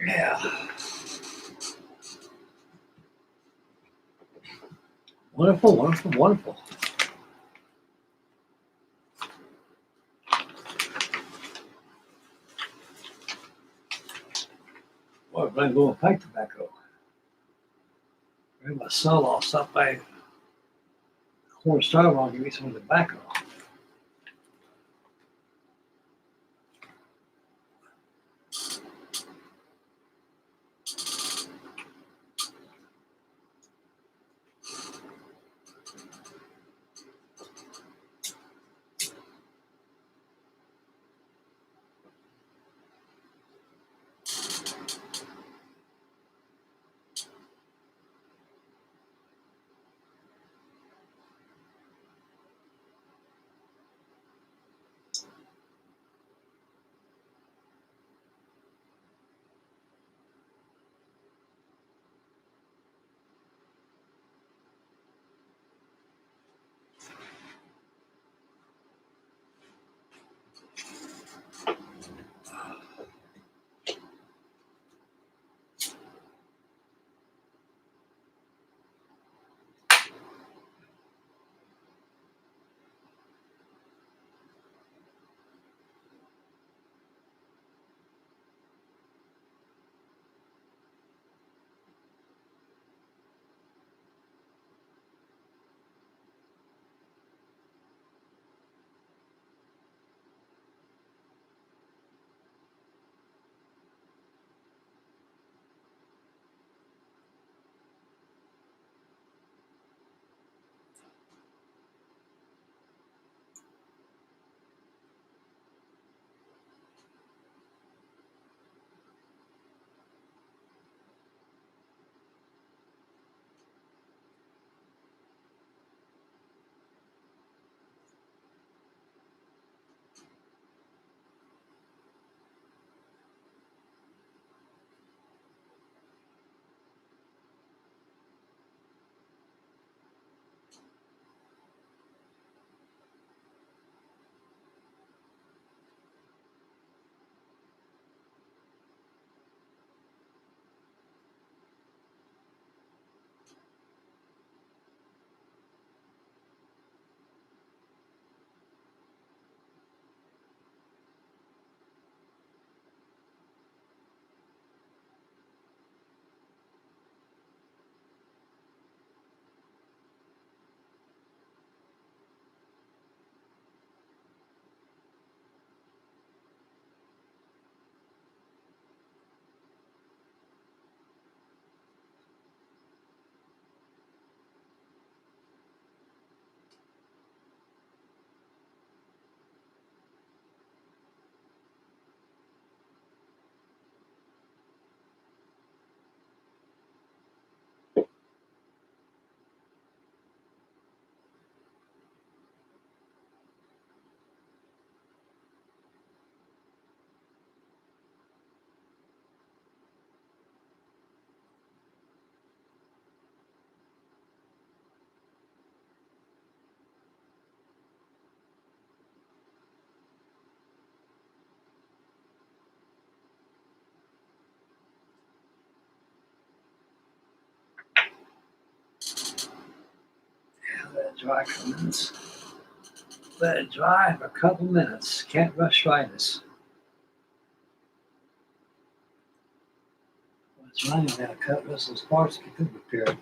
Yeah. Wonderful, wonderful, wonderful. Boy, I'm going pipe tobacco. Maybe my son-in-law stopped by Corn Starwell and give me some tobacco. it dry a couple minutes. Let it dry for a couple minutes. Can't rush dryness. When it's drying, I'm gonna cut the rest of those parts to get them prepared.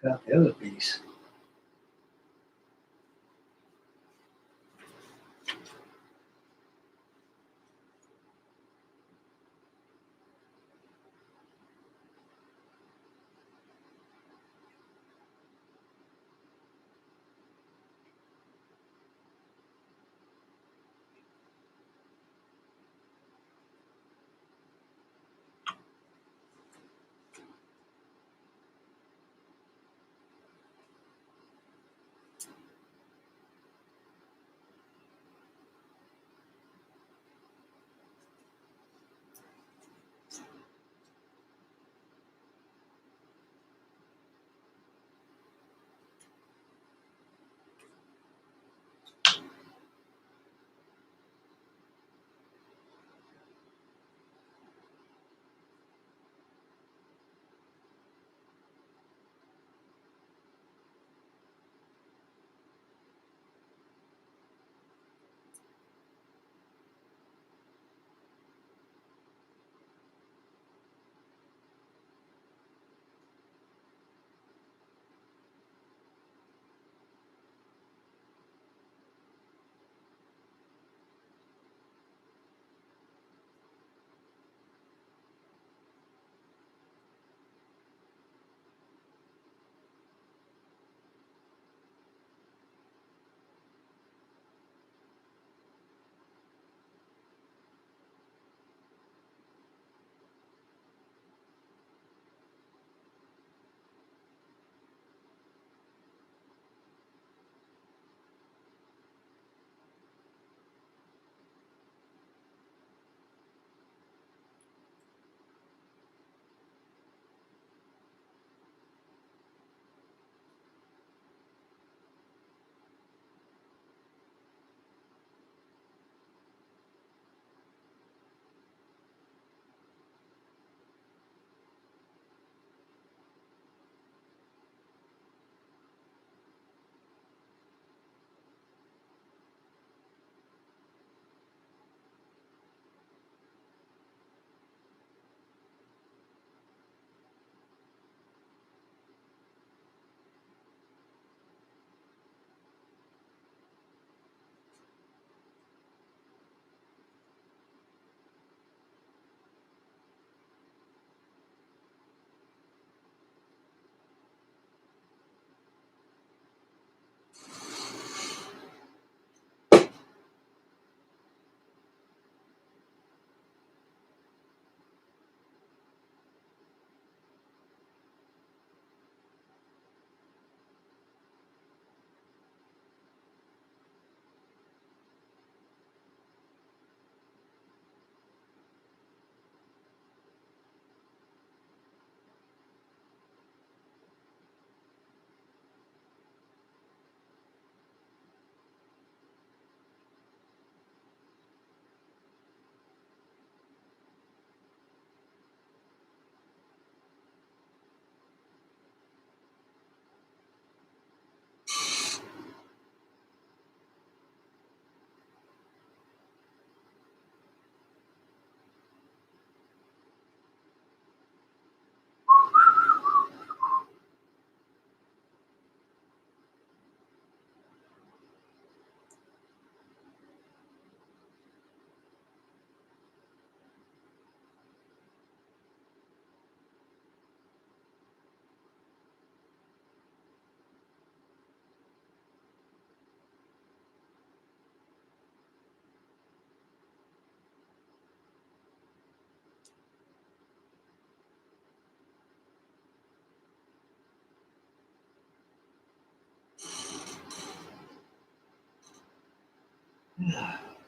about the other piece.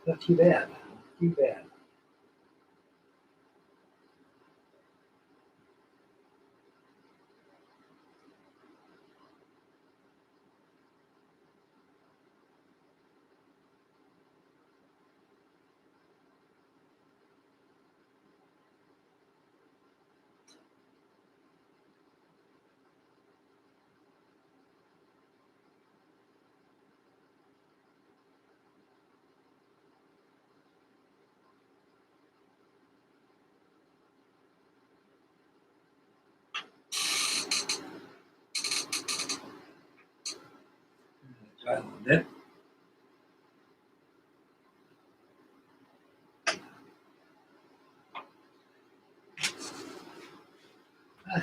Not too bad. Not too bad. Try a little bit.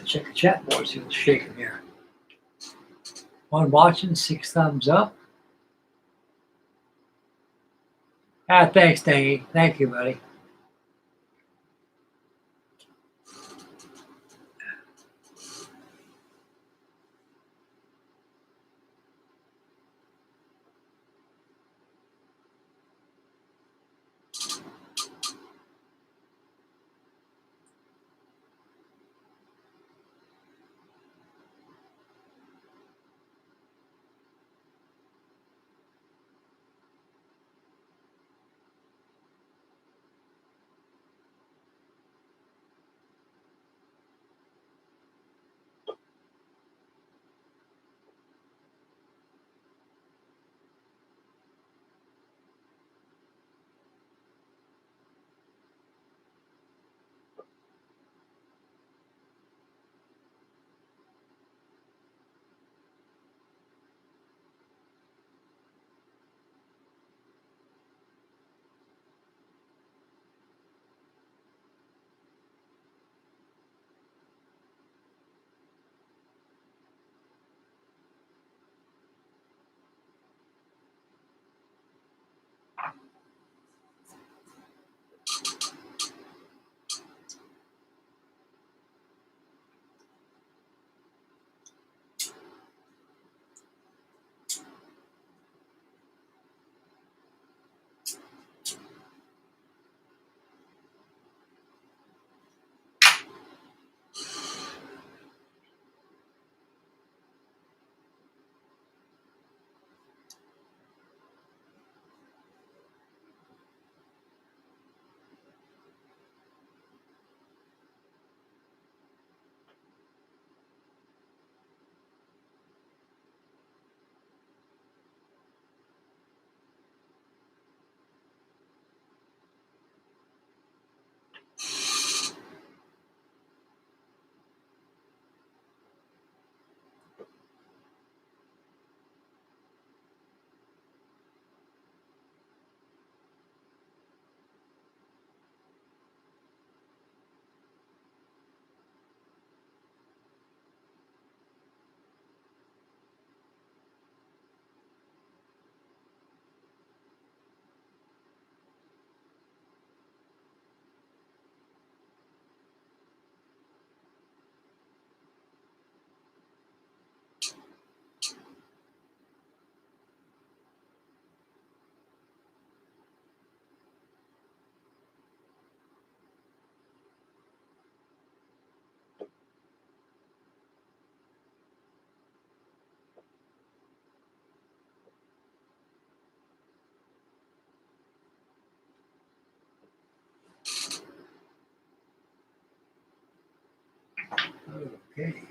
Check the chat board, see what's shaking here. One watching, 6 thumbs up. Thanks, Dangy. Thank you, buddy. Okay.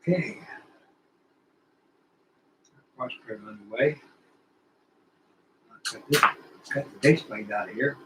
Okay. Cross curve underway. Cut the base plate out of here.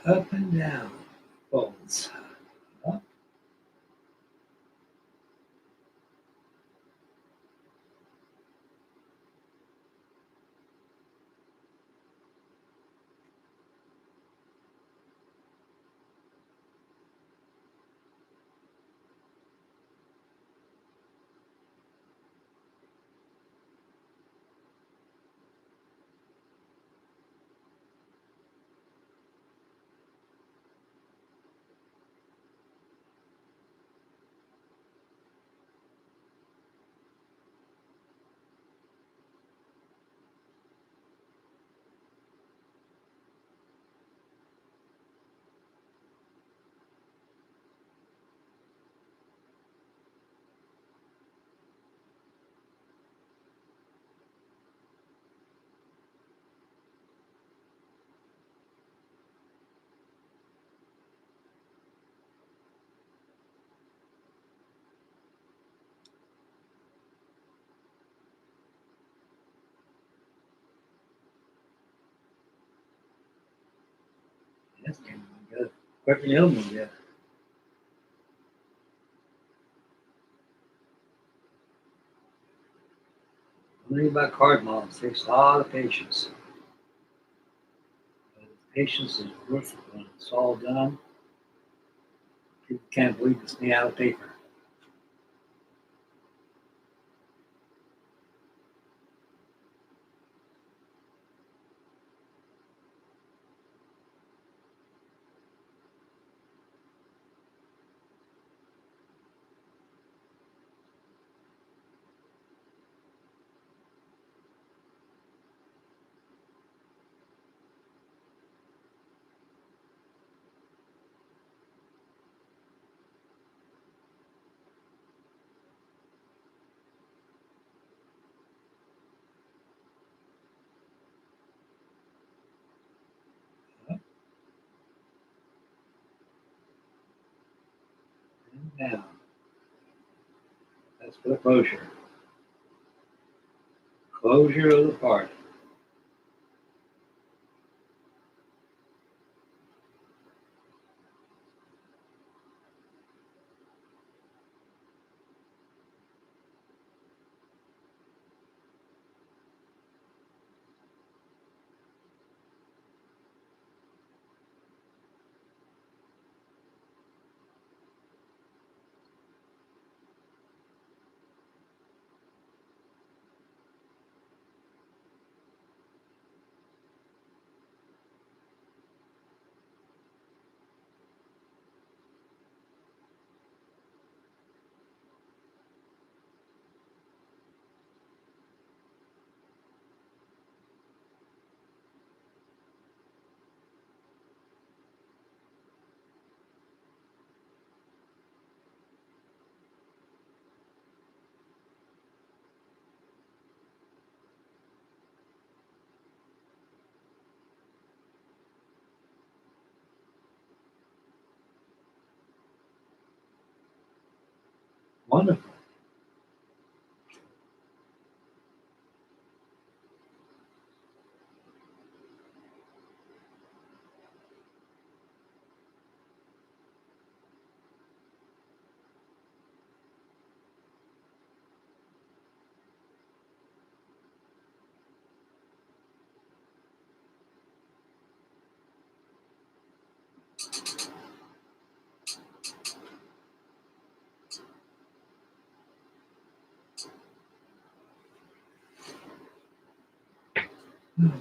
Up and down. Folds. Up. That's getting good. Quicker than the other one, yeah. Learning about card models takes a lot of patience. But patience is worth it when it's all done. People can't believe it's made out of paper. And now, that's for the closure. Closure of the party. Wonderful.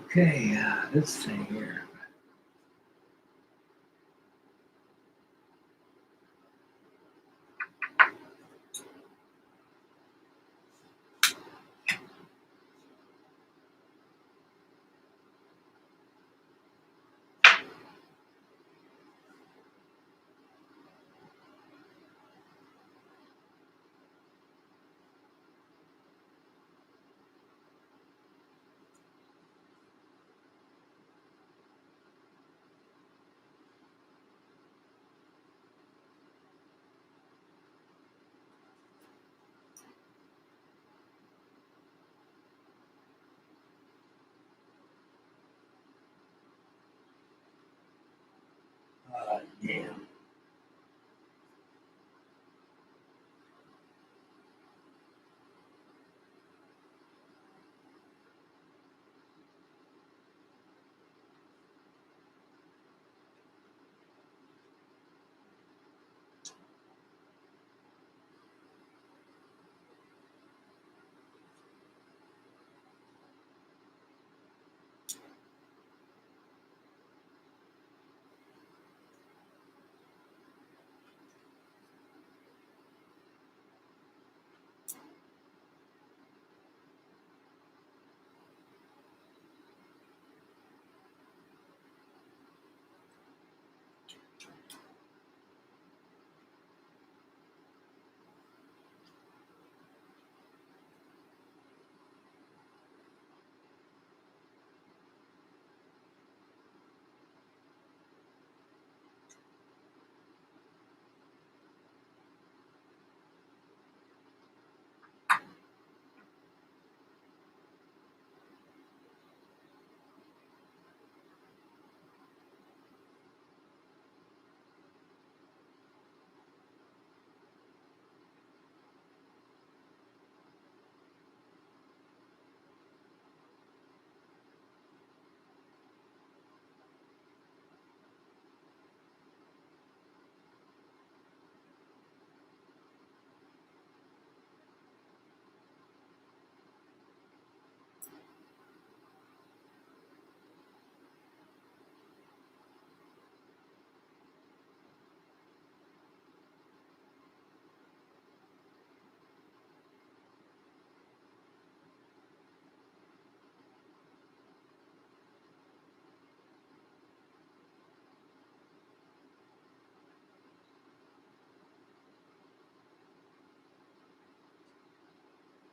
Okay, this thing here.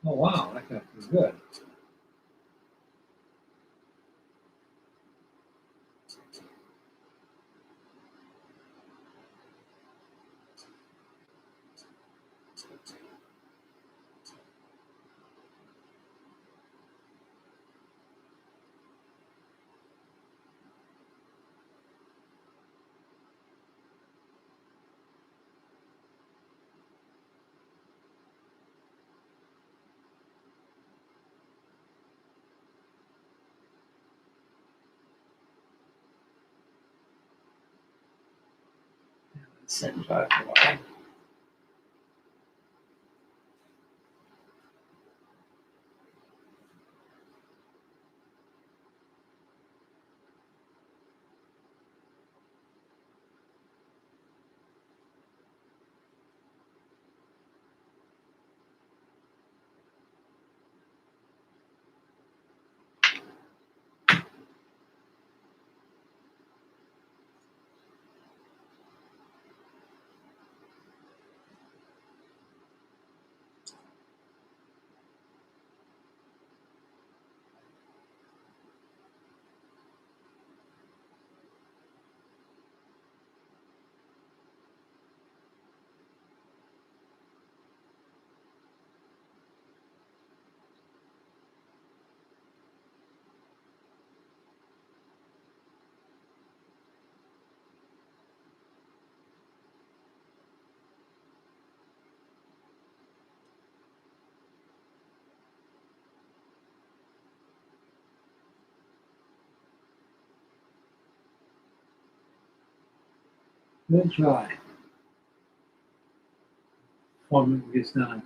Oh wow, that got pretty good. Set it dry for a while. Good try. Forming gets done.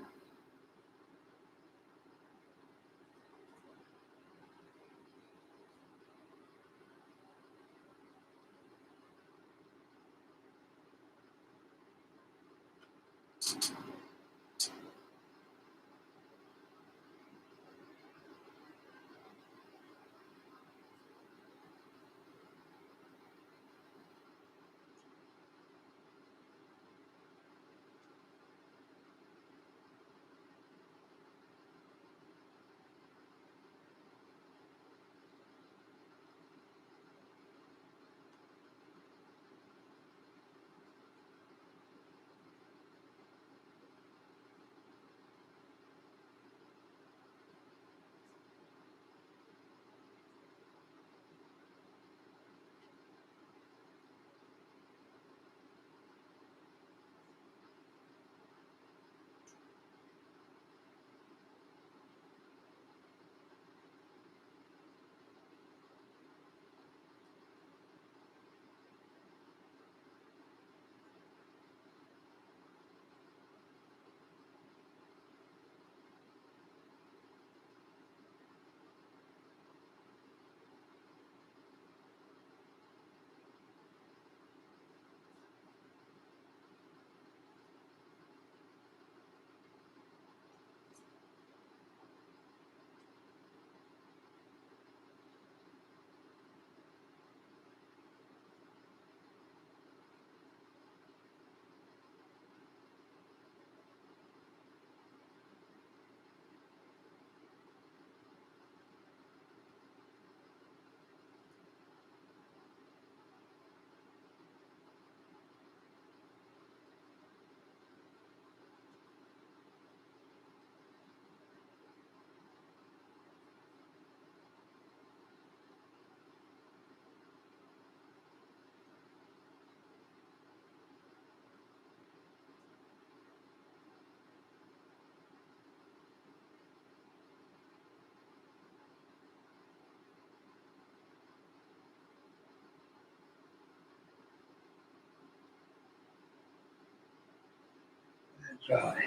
Good try.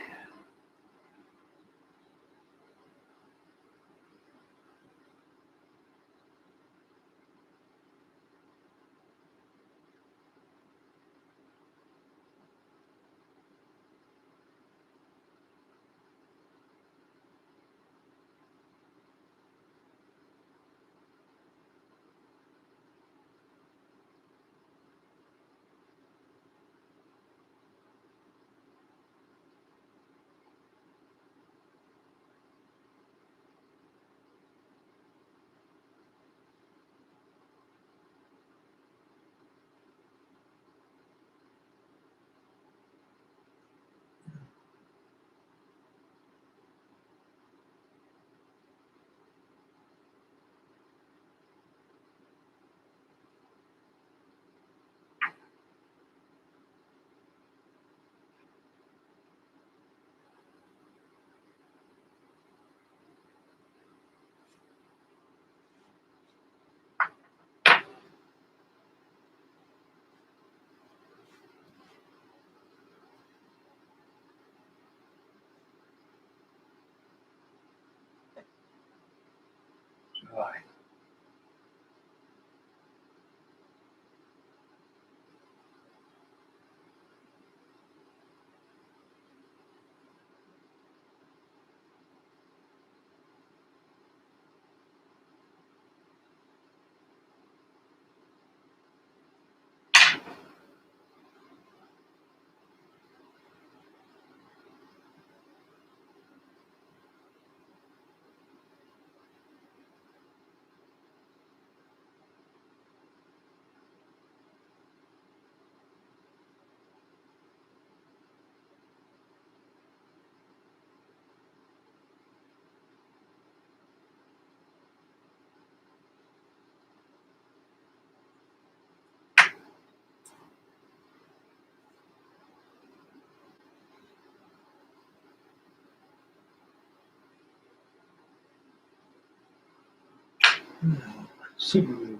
Subaru.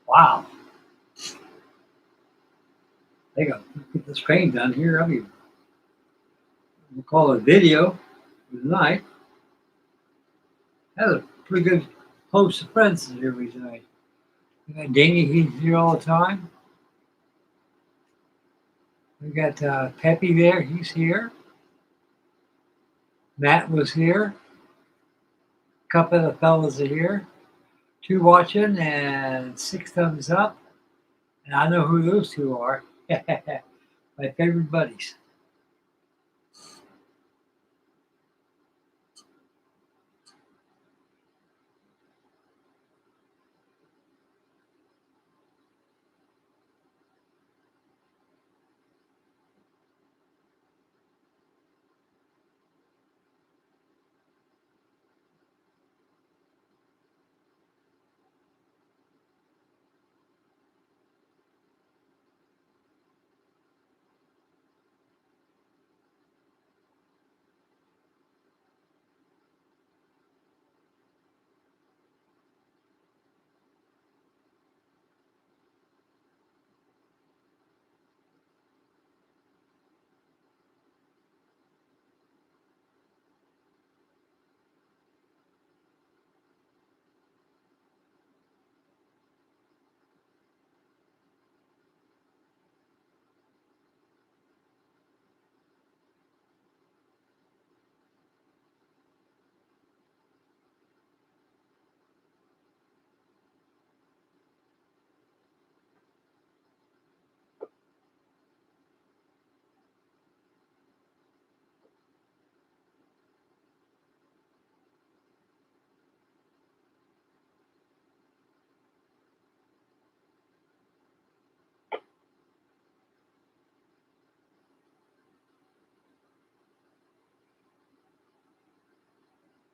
Wow. They got to get this crane done here. I mean, we'll call it a video tonight. That's a pretty good host of friends here tonight. We got Danny, he's here all the time. We got Peppy there, he's here. Matt was here. A couple of the fellas are here. 2 watching and 6 thumbs up. And I know who those 2 are. My favorite buddies.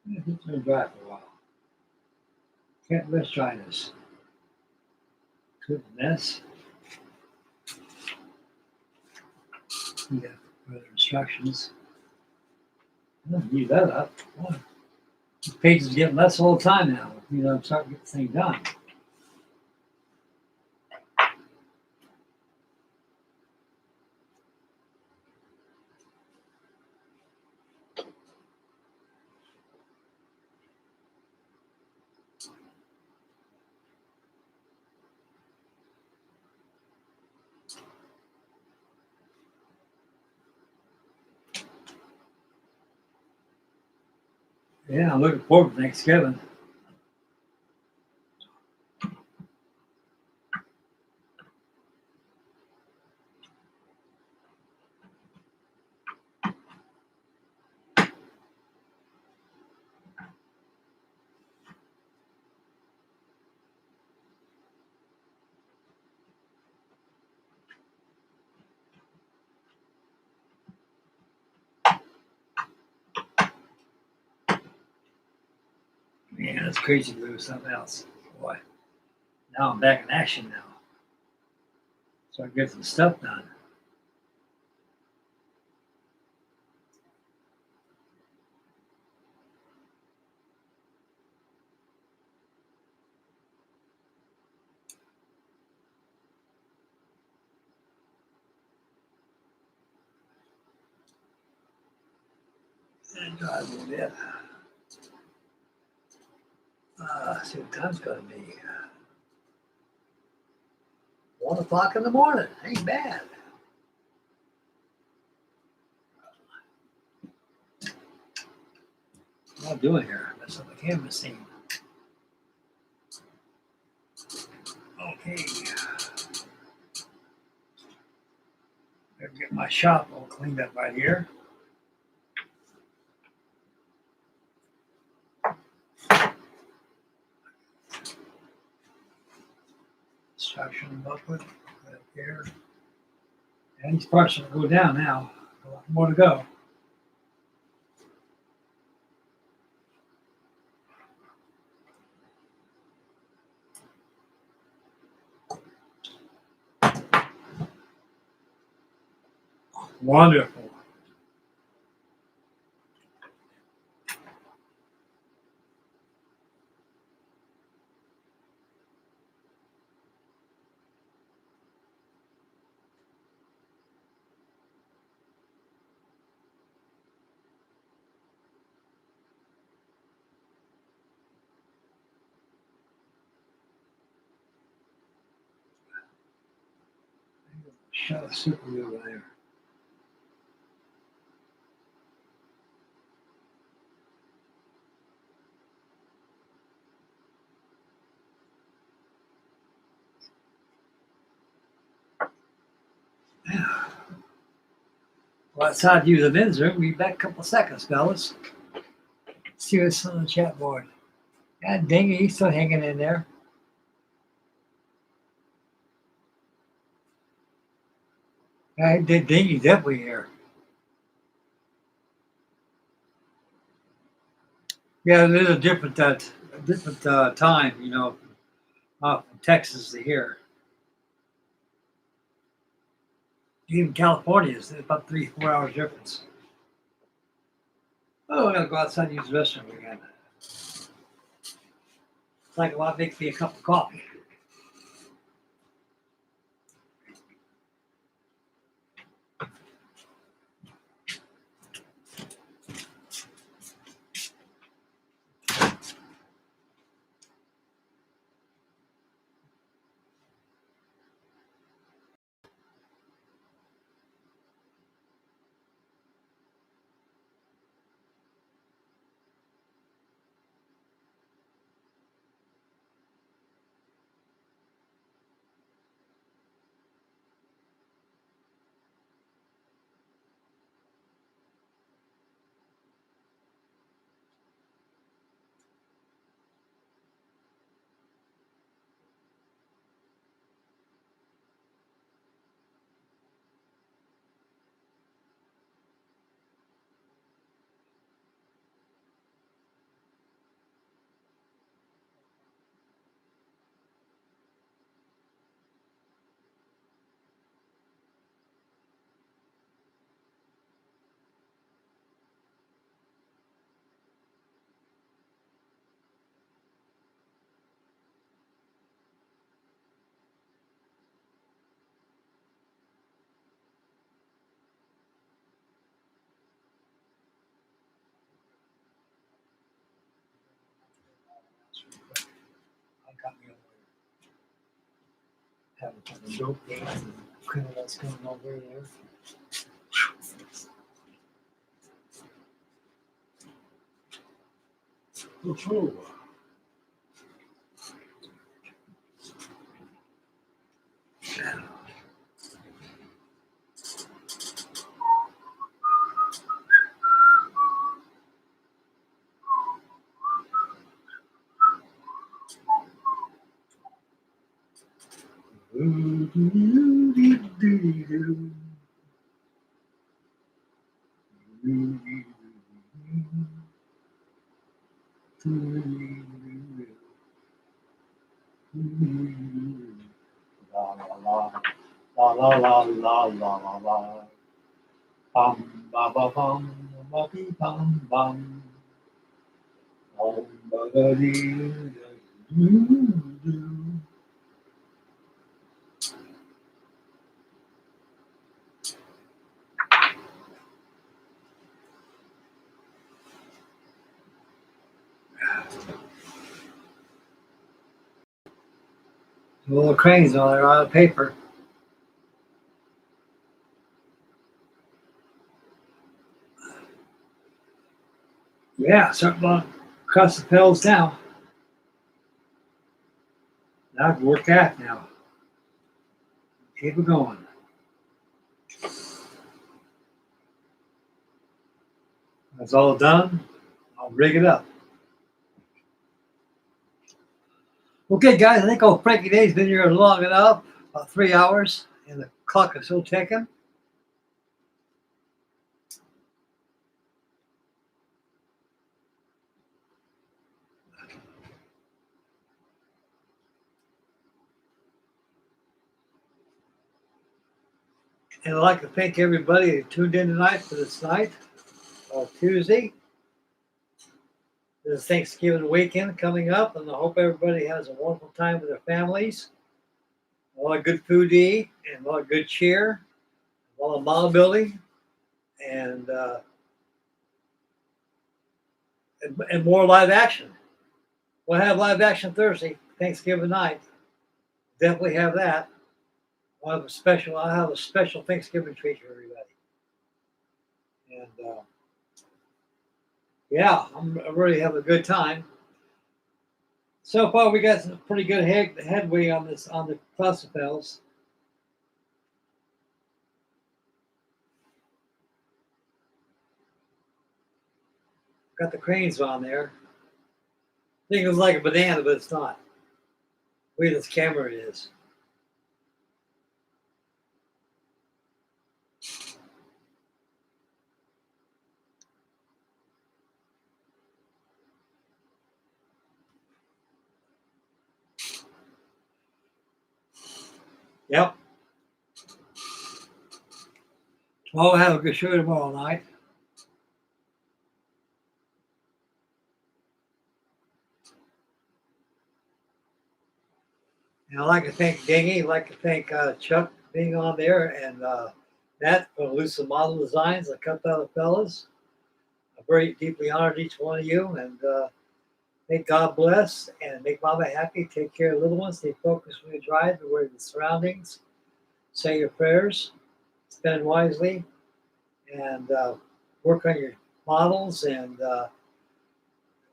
Yeah, he's been dry for a while. Let's try this. Good mess. We got further instructions. I don't need that up. Oh, the page is getting less all the time now. I'm starting to get this thing done. Yeah, I'm looking forward to Thanksgiving. Man, it's crazy to do something else. Boy, now I'm back in action now. So I get some stuff done. And drive a little bit. See what time's gonna be. 1 o'clock in the morning. Ain't bad. What am I doing here? That's what the camera's seeing. Okay. Better get my shop all cleaned up right here. Suction booklet right there. And these parts will go down now. A lot more to go. Wonderful. Shut a super over there. Well, outside to use the men's room. We'll be back a couple of seconds, fellas. See what's on the chat board. God dang it, he's still hanging in there. I did Dingy's definitely here. Yeah, there's a different time, you know, from Texas to here. Even California is about 3-4 hours difference. Oh, I gotta go outside and use the restroom again. It's like a lot makes me a cup of coffee. I got me over having a dope game and criminals coming over there. Woohoo. La la la la la la la la la. Bum ba ba bum ba be bum bum. Bum ba da dee da doo doo. Little cranes on there out of paper. Yeah, something on Crostafels now. That'd work that now. Keep it going. That's all done. I'll rig it up. Okay, guys, I think old Frankie Day's been here long enough, about 3 hours, and the clock is still ticking. And I'd like to thank everybody who tuned in tonight for this night, Tuesday. This is Thanksgiving weekend coming up, and I hope everybody has a wonderful time with their families. A lot of good food to eat, and a lot of good cheer, a lot of model building, and more live action. We'll have live action Thursday, Thanksgiving night. Definitely have that. I'll have a special Thanksgiving treat for everybody. And yeah, I really have a good time. So far, we got some pretty good headway on the Crostafels. Got the cranes on there. I think it was like a banana, but it's not. The way this camera is. Yep. Well, we'll have a good show tomorrow night. And I'd like to thank Dingy. I'd like to thank Chuck being on there, and Matt from Elusive Model Designs, the Crostafels. I'm very deeply honored each one of you, and may God bless and make Mama happy. Take care of little ones. Stay focused when you drive. Aware of the surroundings. Say your prayers. Spend wisely, and work on your models. And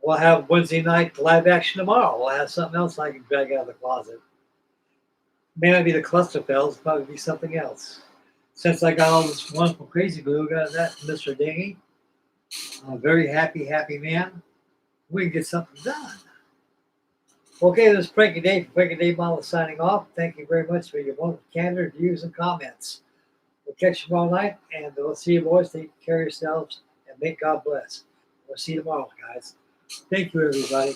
we'll have Wednesday night live action tomorrow. We'll have something else I can drag out of the closet. May not be the Crostafels, probably be something else. Since I got all this wonderful crazy glue, got that from Mr. Dingy. I'm a very happy man. We can get something done. Okay, this is Frankie Day from Frankie Day Model signing off. Thank you very much for your wonderful candor, views, and comments. We'll catch you tomorrow night, and we'll see you boys. Take care of yourselves, and may God bless. We'll see you tomorrow, guys. Thank you, everybody.